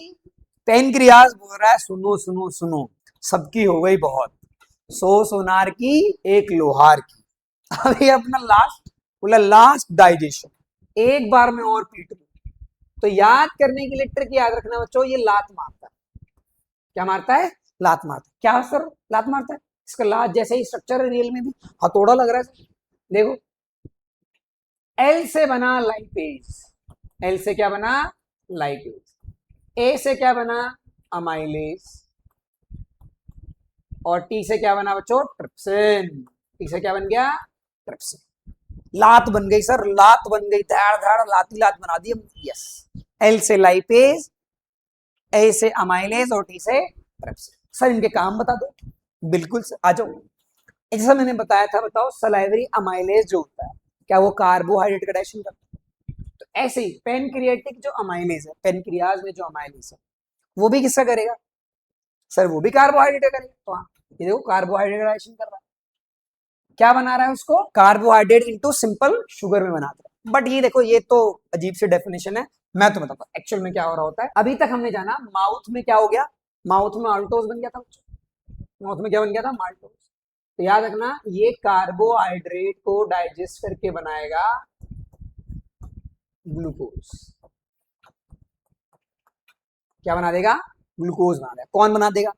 पेनक्रियाज बोल रहा है सुनो सुनो सुनो, सबकी हो गई बहुत, 100 सोनार की एक लोहार की। अभी अपना लास्ट, बोला लास्ट डाइजेशन, एक बार में और पीट लूं। तो याद करने के लिए ट्रिक याद रखना बच्चों, ये लात मारता है। क्या मारता है, लात मारता है। क्या सर, लात मारता है, इसका लात जैसे ही स्ट्रक्चर है, रियल में भी हथौड़ा लग रहा है सर। देखो, एल से बना लाइपेज, एल से क्या बना, लाइपेज। ए से क्या बना, अमाइलेज। और टी से क्या बना बच्चों, ट्रिप्सिन। टी से क्या बन गया, ट्रिप्सिन। लात बन गई सर, लात बन गई, धाड़ धाड़ लाती लात बना दी। यस, एल से लाइपेज, ए से अमाइलेज और टी से ट्रिप्सिन। सर इनके काम बता दो। बिल्कुल सर, आ जाओ। जैसा मैंने बताया था, बताओ सलाइवरी अमाइलेज जो होता है, क्या वो कार्बोहाइड्रेट का डाइजेशन करता है? तो ऐसे ही पेनक्रियाटिक जो अमाइलेज है, पेनक्रियाज में जो अमाइलेज है, वो भी किसका करेगा सर? वो भी कार्बोहाइड्रेट का करेगा। तो हाँ, ये देखो कार्बोहाइड्रेट का डाइजेशन कर रहा है। क्या बना रहा है उसको? कार्बोहाइड्रेट इनटू सिंपल शुगर में बनाता है। बट ये देखो, ये तो अजीब सी डेफिनेशन है, मैं तो बताता हूँ एक्चुअल में क्या हो रहा होता है। अभी तक हमने जाना माउथ में क्या हो गया, माउथ में माल्टोज बन गया था, माउथ में क्या बन गया था? माल्टोज। तो याद रखना, ये कार्बोहाइड्रेट को डाइजेस्ट करके बनाएगा ग्लूकोज। क्या बना देगा? ग्लूकोज बना देगा। कौन बना देगा?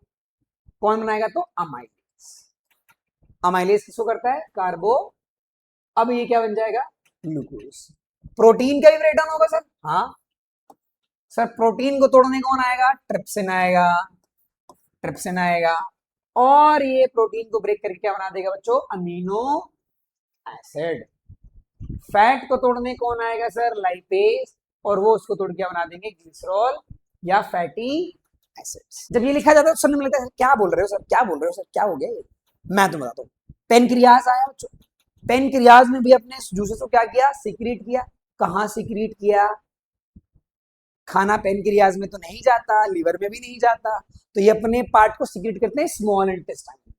कौन बनाएगा? तो अमाइलेज। अमाइलेज किसको करता है? कार्बो। अब ये क्या बन जाएगा? ग्लूकोज। प्रोटीन का भी ब्रेक डाउन होगा सर? हाँ सर, प्रोटीन को तोड़ने कौन आएगा? ट्रिप्सिन आएगा, ट्रिप्सिन आएगा। और ये प्रोटीन को ब्रेक करके क्या बना देगा बच्चों? Amino acid. फैट को तोड़ने कौन आएगा सर? लाइपेज। और वो उसको तोड़ के बना देंगे ग्लिसरॉल या फैटी एसिड्स। जब ये लिखा जाता है तो सुनने में लगता है क्या बोल रहे हो सर, क्या बोल रहे हो सर, क्या हो गया ये? मैं तो बताता हूँ। पेनक्रियाज आया बच्चों, पेनक्रियाज में भी अपने जूसेस को क्या किया? सीक्रेट किया। कहाँ सीक्रेट किया? खाना पेनक्रियाज में तो नहीं जाता, लीवर में भी नहीं जाता, तो ये अपने पार्ट को सीक्रेट करते हैं स्मॉल इंटेस्टाइन।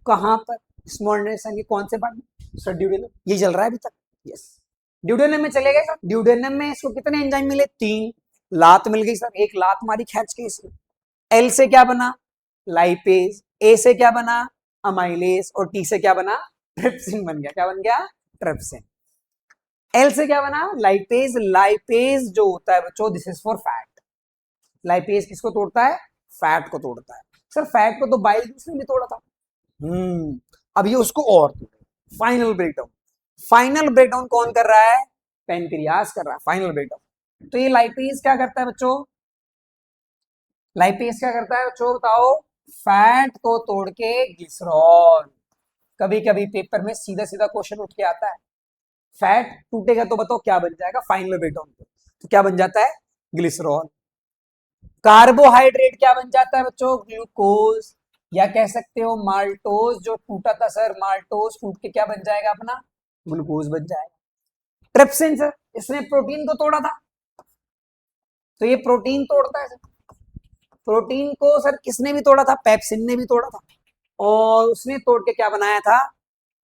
कहाँ पर? स्मॉल इंटेस्टाइन के कौन से पार्ट में? Sir duodenum. ये चल रहा है अभी तक। यस, ड्यूडेनम में चले गए सर। ड्यूडेनम में इसको कितने एंजाइम मिले? 3। लात मिल गई सर, एक लात मारी खींच के इसमें। एल से क्या बना? लाइपेज। ए से क्या बना? अमाइलेज। और टी से क्या बना? ट्रिप्सिन बन गया। क्या बन गया? ट्रिप्सिन। एल से क्या बना? लाइपेज। लाइपेज जो होता है बच्चों, this is for fat. Lipase किसको तोड़ता है? फैट को तोड़ता है। सर फैट को तो बाइल जूस ने भी तोड़ा था। अब ये उसको और तोड़े। Final breakdown. फाइनल ब्रेकडाउन कौन कर रहा है? पेनक्रियाज कर रहा है फाइनल ब्रेकडाउन। तो ये लाइपेज क्या करता है बच्चों? लाइपेज क्या करता है बच्चों बताओ? फैट को तोड़ के ग्लिसरॉल। कभी कभी पेपर में सीधा सीधा क्वेश्चन उठ के आता है, फैट टूटेगा तो बताओ क्या बन जाएगा फाइनल ब्रेकडाउन पे? तो क्या बन जाता है? ग्लिसरॉल। कार्बोहाइड्रेट क्या बन जाता है बच्चों? ग्लूकोज, या कह सकते हो माल्टोज। जो टूटा था सर, माल्टोज टूट के क्या बन जाएगा अपना? ग्लूकोज बन जाएगा। ट्रिप्सिन सर, इसने प्रोटीन को तोड़ा था, तो ये प्रोटीन तोड़ता है सर। प्रोटीन को सर किसने भी तोड़ा था? पेप्सिन ने भी तोड़ा था, और उसने तोड़ के क्या बनाया था?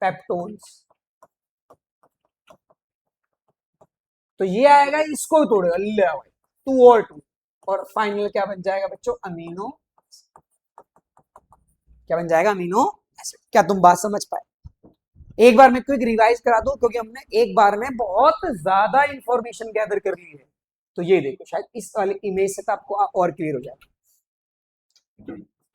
पेप्टोन्स। तो ये आएगा, इसको भी तोड़ेगा, ले आओ 2 और 2, और फाइनल क्या बन जाएगा बच्चों? अमीनो। क्या बन जाएगा? Amino acid. क्या तुम बात समझ पाए? एक बार मैं क्विक रिवाइज करा दूं, क्योंकि हमने एक बार में बहुत ज्यादा इंफॉर्मेशन गैदर कर ली है। तो ये देखो, शायद इस वाले इमेज से तो आपको और क्लियर हो जाएगा।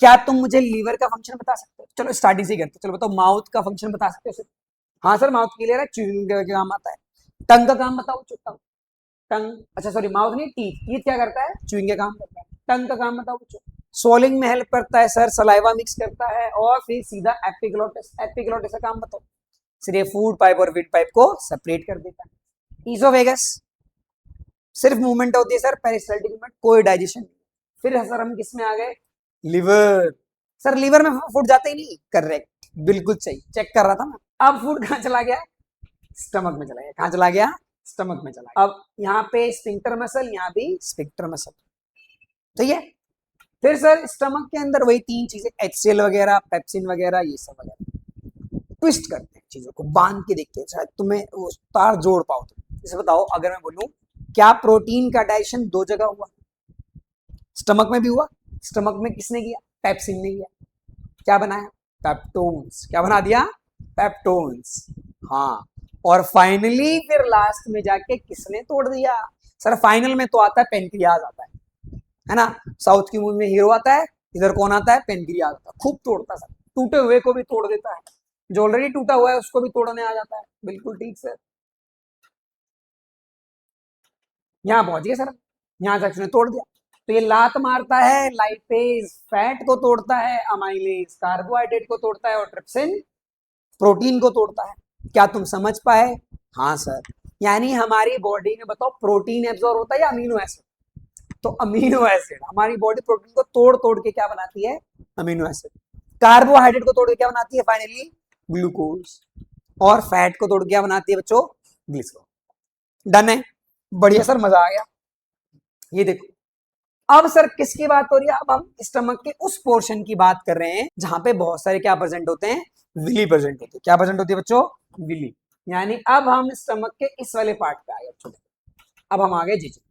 क्या तुम मुझे लीवर का फंक्शन बता सकते हो? चलो स्टार्टिंग से ही करते, चलो बताओ माउथ का फंक्शन बता सकते हो सर? हाँ सर, माउथ क्लियर है, च्यूइंग का काम आता है। टंग का काम बताओ। टंग, टंग, अच्छा सॉरी, माउथ नहीं, टीथ। टीथ क्या करता है? च्यूइंग का काम करता है। टंग का काम बताओ बच्चों। सोलिंग में हेल्प करता है सर, सलाइवा मिक्स करता है, और फिर सीधा एपिग्लोटिस। एपिग्लोटिस का काम बताओ। सिर्फ ये फूड पाइप और विंड पाइप को सेपरेट कर देता है। ईसोफेगस, सिर्फ मूवमेंट होती है सर, पेरिस्टाल्टिक मूवमेंट, कोई डाइजेशन नहीं। फिर सर हम किस में आ गए? लिवर। सर लिवर में फूड जाता ही नहीं, करेक्ट, बिल्कुल सही, चेक कर रहा था मैं। अब फूड कहाँ चला गया? स्टमक में चला गया। कहाँ चला गया? स्टमक में चला गया। अब यहाँ पे स्फिंक्टर मसल, यहाँ भी स्फिंक्टर मसल, ठीक है। फिर सर स्टमक के अंदर वही 3 चीजें, एचसीएल वगैरह, पेप्सिन वगैरह, ये सब वगैरह ट्विस्ट करते हैं चीजों को, बांध के देखते हैं, शायद तुम्हें वो तार जोड़ पाओ। तुम जैसे बताओ, अगर मैं बोलूं क्या प्रोटीन का डाइजेशन 2 जगह हुआ? स्टमक में भी हुआ। स्टमक में किसने किया? पेप्सिन ने किया। क्या बनाया? पेप्टोन्स। क्या बना दिया? पेप्टोन्स। हाँ, और फाइनली फिर लास्ट में जाके किसने तोड़ दिया? सर फाइनल में तो आता है पेनक्रियाज आता है ना। साउथ की मूवी में हीरो आता है, इधर कौन आता है? पेनक्रियाज आता है। खूब तोड़ता सर, टूटे हुए को भी तोड़ देता है, जो ऑलरेडी टूटा हुआ है उसको भी तोड़ने आ जाता है। बिल्कुल ठीक सर, यहाँ पहुंच गए सर, यहाँ तक उसने तोड़ दिया। तो ये लात मारता है लाइपेज, फैट को तोड़ता है अमाइलेज, कार्बोहाइड्रेट को तोड़ता है, और ट्रिप्सिन प्रोटीन को तोड़ता है। क्या तुम समझ पाए? हाँ सर, यानी हमारी बॉडी में बताओ प्रोटीन एब्जॉर्ब होता है या अमीनो एसिड? तो अमीनो एसिड, हमारी बॉडी प्रोटीन को तोड़ तोड़ के क्या बनाती है? Amino acid. कार्बोहाइड्रेट को तोड़ के क्या बनाती है फाइनली? ग्लूकोज, और फैट को तोड़ क्या बनाती है बच्चों, ग्लिसरॉल। डन है, बढ़िया सर, मजा आ गया। ये देखो, अब सर किसकी बात हो रही है, अब हम स्टमक के उस पोर्शन की बात कर रहे हैं जहां पे बहुत सारे क्या प्रेजेंट होते हैं, विली प्रेजेंट होते हैं। क्या प्रेजेंट होती है बच्चों, विली। यानी अब हम स्टमक के इस वाले पार्ट पे आ गए बच्चों। अब हम आ गए जेजनम।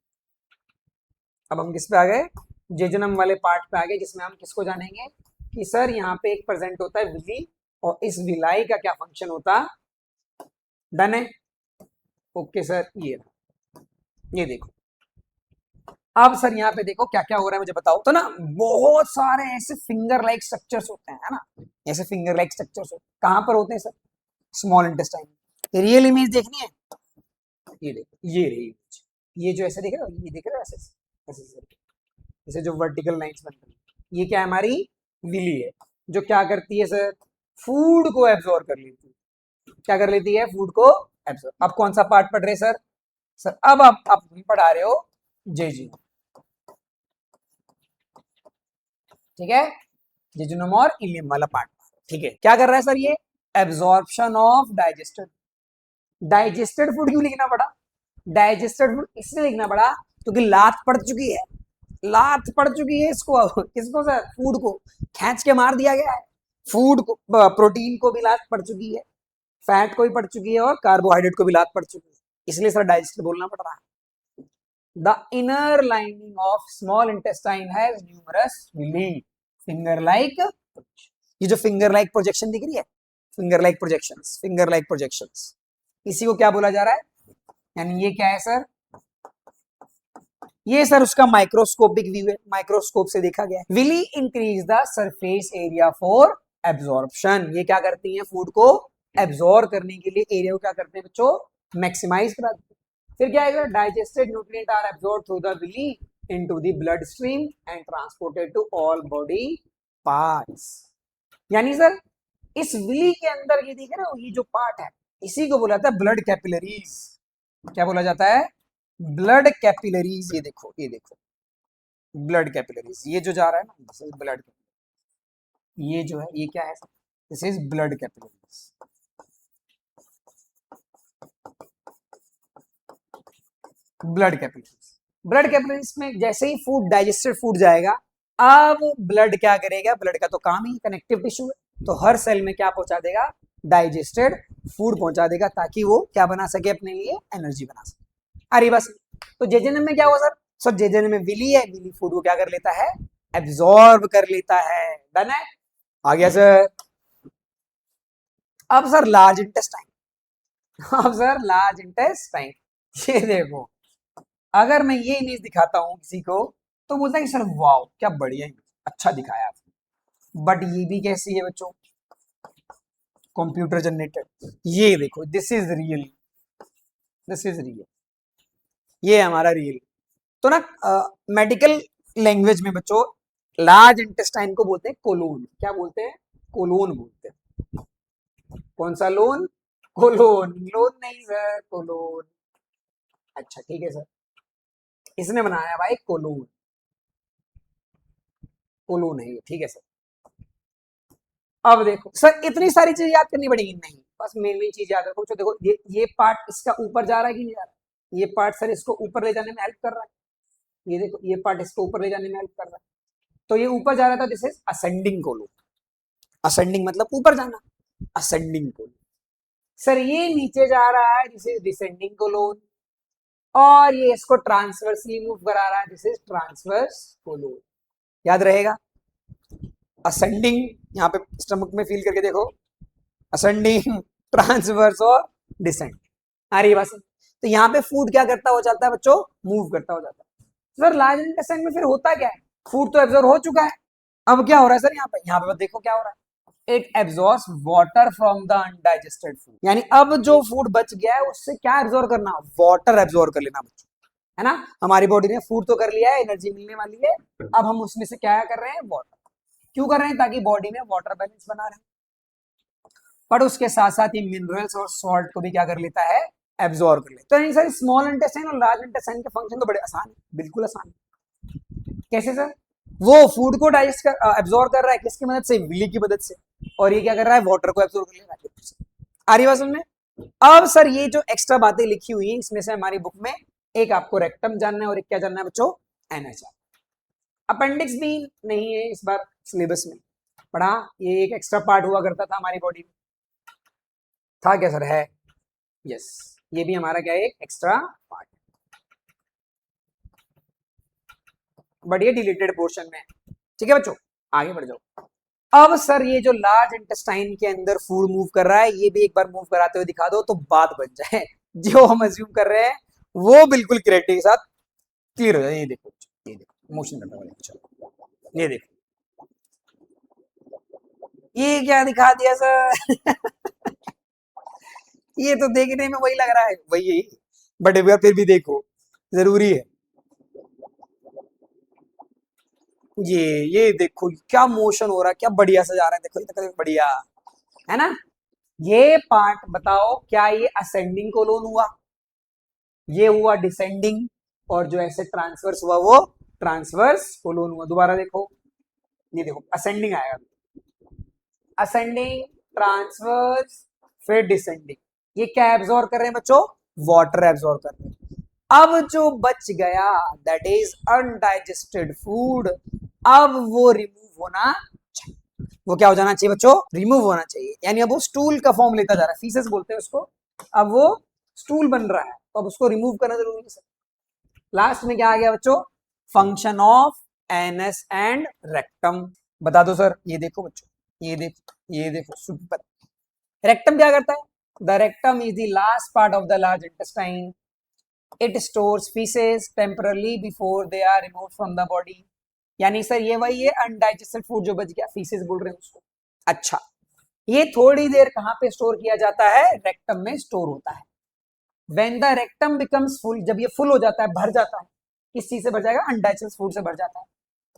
अब हम किस पे आ गए, जेजनम वाले पार्ट पे आ गए, जिसमें हम किसको जानेंगे कि सर यहाँ पे एक प्रेजेंट होता है विली, और इस विलाई का क्या फंक्शन होता। डन है, ओके सर। ये देखो, अब सर यहाँ पे देखो क्या क्या हो रहा है मुझे बताओ तो ना। बहुत सारे ऐसे फिंगर लाइक स्ट्रक्चर्स होते हैं, है ना, ऐसे फिंगर लाइक स्ट्रक्चर्स होते हैं। कहां पर होते हैं sir, small intestine. Real image देखनी है, ये देखो, ये रही इमेज। ये जो ऐसे दिख रहा है, ये दिख रहा है ऐसे ऐसे जैसे जो वर्टिकल लाइंस बन रही है, ये क्या है, हमारी विली है, जो क्या करती है सर, फूड को एब्जॉर्ब कर लेती है। क्या कर लेती है, फूड को एब्जॉर्ब। अब कौन सा पार्ट पढ़ रहे सर, सर अब आप पढ़ा रहे हो जेजी, ठीक है, जेजुनम और इलियम वाला पार्ट। ठीक है, क्या कर रहा है सर ये, absorption of digested. Digested food क्यों लिखना पड़ा, डाइजेस्टेड फूड इसलिए लिखना पड़ा क्योंकि लात पड़ चुकी है, लात पड़ चुकी है इसको। किसको सर, फूड को खींच के मार दिया गया है, फूड को, प्रोटीन को भी लात पड़ चुकी है, फैट को भी पड़ चुकी है, और कार्बोहाइड्रेट को भी लात पड़ चुकी है, इसलिए सर डाइजेस्टेड बोलना पड़ रहा है। The inner lining of small intestine has numerous villi, finger-like। ये जो finger-like projection दिख रही है, finger-like projections, finger-like projections, इसी को क्या बोला जा रहा है, यानी ये क्या है सर, ये सर उसका माइक्रोस्कोपिक व्यू है, माइक्रोस्कोप से देखा गया है। Villi increase the surface area for absorption. ये क्या करती है, फूड को एब्जॉर्ब करने के लिए एरिया को क्या करते हैं बच्चों, मैक्सिमाइज करा देते हैं। फिर क्या आएगा, digested nutrient are absorb through the villi into the blood stream and transported to all body parts. यानी सर इस विली के अंदर ये दिख रहा है, ये जो पार्ट है, इसी को बोला जाता है ब्लड कैपिलरीज। क्या बोला जाता है, ब्लड कैपिलरीज। ये देखो, ये देखो, ब्लड कैपिलरीज, ये जो जा रहा है ना, दिस इज ब्लड, ये जो है ये क्या है, this is blood capillaries. Blood capillaries, blood capillaries में जैसे ही फूड, डाइजेस्टेड फूड जाएगा, अब ब्लड क्या करेगा, ब्लड का तो काम ही कनेक्टिव टिश्यू है, तो हर सेल में क्या पहुंचा देगा, डाइजेस्टेड फूड पहुंचा देगा, ताकि वो क्या बना सके, अपने लिए एनर्जी बना सके। अरे बस, तो जेजेनम में क्या हुआ सर, सर जेजेनम में विली है, विली फूड को क्या कर लेता है, एब्जॉर्ब कर लेता है। डन है, आ गया सर। अब सर लार्ज इंटेस्टाइन, अब सर लार्ज इंटेस्टाइन, ये देखो, अगर मैं ये इमेज दिखाता हूं किसी को तो बोलता है कि सर वाओ क्या बढ़िया इमेज, अच्छा दिखाया आपने, बट ये भी कैसी है बच्चों, कंप्यूटर जनरेटेड। ये देखो, this is real, this is real, ये हमारा रियल। तो ना मेडिकल लैंग्वेज में बच्चों लार्ज इंटेस्टाइन को बोलते हैं कोलोन। क्या बोलते हैं, कोलोन बोलते हैं। कौन सा लोन, कोलोन, लोन नहीं सर, कोलोन। अच्छा ठीक है सर, इसने बनाया भाई कोलोन, कोलोन है ये, ठीक है सर। अब देखो सर, इतनी सारी चीज याद करनी पड़ेगी नहीं, बस मेन चीज याद रखो। देखो ये पार्ट इसका ऊपर जा रहा है कि नहीं जा रहा है, ये पार्ट सर इसको ऊपर ले जाने में हेल्प कर रहा है, ये देखो ये पार्ट इसको ऊपर ले जाने में हेल्प कर रहा है, तो ये ऊपर जा रहा था, this is ascending colon. Ascending मतलब ऊपर जाना, असेंडिंग कोलोन। सर ये नीचे जा रहा है, दिस इज डिसेंडिंग कोलोन, और ये इसको ट्रांसवर्सली मूव करा रहा है, दिस इज ट्रांसवर्स कोलोन। याद रहेगा, असेंडिंग, यहाँ पे स्टमक में फील करके देखो, असेंडिंग, ट्रांसवर्स और डिसेंड। आ रही है बस। तो यहाँ पे फूड क्या करता हो जाता है बच्चों, मूव करता हो जाता है। सर लार्ज इंटेस्टाइन में फिर होता क्या है, फूड तो एब्जॉर्ब हो चुका है, अब क्या हो रहा है सर, यहाँ पे देखो क्या हो रहा है, it absorbs water from the undigested food. यानी अब जो फूड बच गया है उससे क्या एब्जॉर्ब करना, वाटर एब्जॉर्ब कर लेना बच्चों, है ना। हमारी बॉडी ने फूड तो कर लिया है, एनर्जी मिलने वाली है, अब हम उसमें से क्या कर रहे हैं, वाटर। क्यों कर रहे हैं, ताकि बॉडी में वाटर बैलेंस बना रहे, पर उसके साथ साथ ही मिनरल्स और सॉल्ट को भी क्या कर लेता है, एब्जॉर्ब कर लेता है। तो सर स्मॉल इंटेस्टाइन और लार्ज इंटेस्टाइन के फंक्शन तो बड़े आसान है, बिल्कुल आसान है। कैसे सर, वो फूड को डाइजेस्ट कर, एब्जॉर्ब कर रहा है किसकी मदद से, विली की मदद से। और ये क्या कर रहा है, वाटर को एब्जॉर्ब कर ले रहा है। आ रही बात समझ में? अब सर ये जो एक्स्ट्रा बातें लिखी हुई है इसमें से हमारी बुक में एक आपको रेक्टम जानना है और एक क्या जानना है बच्चों, एनएच। अपेंडिक्स भी नहीं है इस बार सिलेबस में पढ़ा, ये एक एक्स्ट्रा पार्ट हुआ करता था हमारी बॉडी में, था क्या सर? है, यस, ये भी हमारा क्या है, एक एक्स्ट्रा पार्ट, बट ये डिलीटेड पोर्शन में। ठीक है बच्चों, आगे बढ़ जाओ। अब सर ये जो लार्ज इंटेस्टाइन के अंदर फूड मूव कर रहा है, ये भी एक बार मूव कराते हुए दिखा दो तो बात बन जाए। जो हम अज्यूम कर रहे हैं वो बिल्कुल करेक्ट के साथ क्लियर हो जाए। ये देखो, ये देखो मोशन करने वाले, चलो ये देखो, ये क्या दिखा दिया सर? ये तो देखने में वही लग रहा है, वही है, बट एक बार फिर भी देखो, जरूरी है। ये देखो क्या मोशन हो रहा है, क्या बढ़िया से जा रहा है, देखो ये बढ़िया है ना। ये पार्ट बताओ, क्या ये असेंडिंग कोलोन हुआ, ये हुआ डिसेंडिंग, और जो ऐसे ट्रांसवर्स हुआ वो ट्रांसवर्स कोलोन हुआ। दोबारा देखो, ये देखो असेंडिंग आएगा, असेंडिंग, ट्रांसवर्स, फिर डिसेंडिंग। ये क्या एब्जॉर्ब कर रहे हैं बच्चों, वाटर एब्जॉर्ब कर रहे हैं। अब जो बच गया दैट इज अनडाइजेस्टेड फूड, अब वो रिमूव होना चाहिए। वो क्या हो जाना चाहिए बच्चों, रिमूव होना चाहिए, यानी अब वो स्टूल का फॉर्म लेता जा रहा है, फीसेस बोलते हैं उसको, अब वो स्टूल बन रहा है, तो अब उसको रिमूव करना जरूरी है। लास्ट में क्या आ गया बच्चों, function of anus and rectum. बता दो सर, ये देखो बच्चों, ये देखो, ये देखो सुपर। रेक्टम क्या करता है, the rectum is the last part of the large intestine, it stores faeces temporarily before they are removed from the body. यानी सर ये वही है अनडाइजेस्टेड फूड जो बच गया, फीसेस बोल रहे हैं उसको। अच्छा, ये थोड़ी देर कहां पे स्टोर किया जाता है, रेक्टम में स्टोर होता है। When the rectum becomes full, जब ये फुल हो जाता है, भर जाता है, किस चीज से भर जाएगा, अनडाइजेस्टेड फूड से भर जाता है।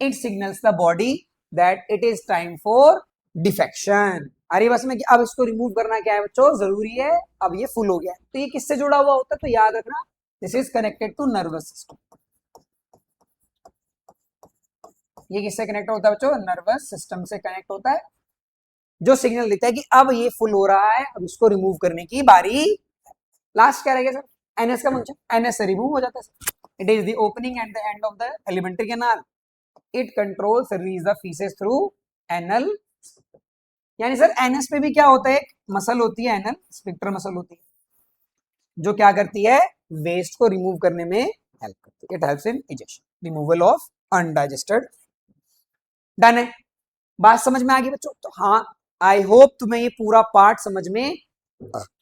It signals the body that it is time for defection. अरे बस में अब इसको रिमूव करना क्या है बच्चों, जरूरी है। अब ये फुल हो गया है, तो ये किससे जुड़ा हुआ होता है, तो याद रखना this is connected to nervous system. ये किससे कनेक्ट होता है बच्चों, नर्वस सिस्टम से कनेक्ट होता है, जो सिग्नल देता है कि अब ये फुल हो रहा है, अब इसको रिमूव करने की बारी। लास्ट क्या रहेगा सर, एनएस का फंक्शन, एनएस से रिमूव हो जाता है। It is the opening at the end of the alimentary canal, it controls release the faeces through anal. यानी सर एनएस पे भी क्या होता है, एक मसल होती है एनल स्फिंक्टर मसल होती है, जो क्या करती है, वेस्ट को रिमूव करने में हेल्प करती है। It helps in ejection, removal of undigested. Done है, बात समझ में आ गई बच्चों? तो हाँ, आई होप तुम्हें ये पूरा पार्ट समझ में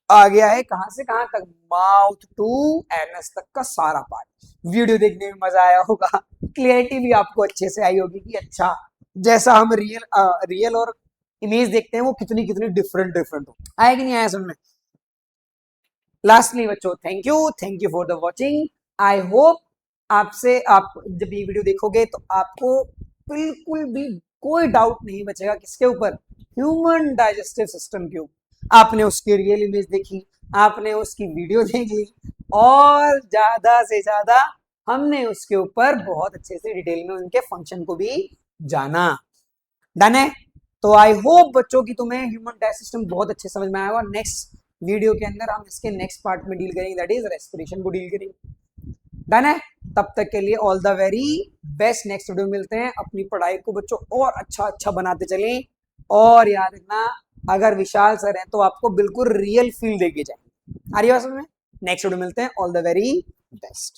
आ गया है, कहां से कहां तक, माउथ टू एनएस तक का सारा पार्ट। वीडियो देखने में मजा आया होगा, क्लियरिटी भी आपको अच्छे से आई होगी कि अच्छा, जैसा हम रियल और इमेज देखते हैं वो कितनी कितनी डिफरेंट डिफरेंट हो, आया कि नहीं आया समझ में? लास्टली बच्चों, thank you for the watching. I hope आपसे, आप जब ये वीडियो देखोगे तो आपको बिल्कुल भी कोई डाउट नहीं बचेगा, किसके ऊपर, ह्यूमन डाइजेस्टिव सिस्टम के ऊपर। आपने उसकी रियल इमेज देखी, आपने उसकी वीडियो देखी, और ज्यादा से ज्यादा हमने उसके ऊपर बहुत अच्छे से डिटेल में उनके फंक्शन को भी जाना। डन है? तो आई होप बच्चों की तुम्हें ह्यूमन डाइजेस्टिव सिस्टम बहुत अच्छे समझ में आएगा। नेक्स्ट वीडियो के अंदर हम इसके नेक्स्ट पार्ट में डील करेंगे, दैट इज रेस्पिरेशन को डील करेंगे। डन है? तब तक के लिए all the very best, next video मिलते हैं। अपनी पढ़ाई को बच्चों और अच्छा अच्छा बनाते चलें, और याद रखना अगर विशाल सर हैं तो आपको बिल्कुल रियल फील देके जाए। आ रही है समझ में? नेक्स्ट वीडियो मिलते हैं, ऑल द वेरी बेस्ट।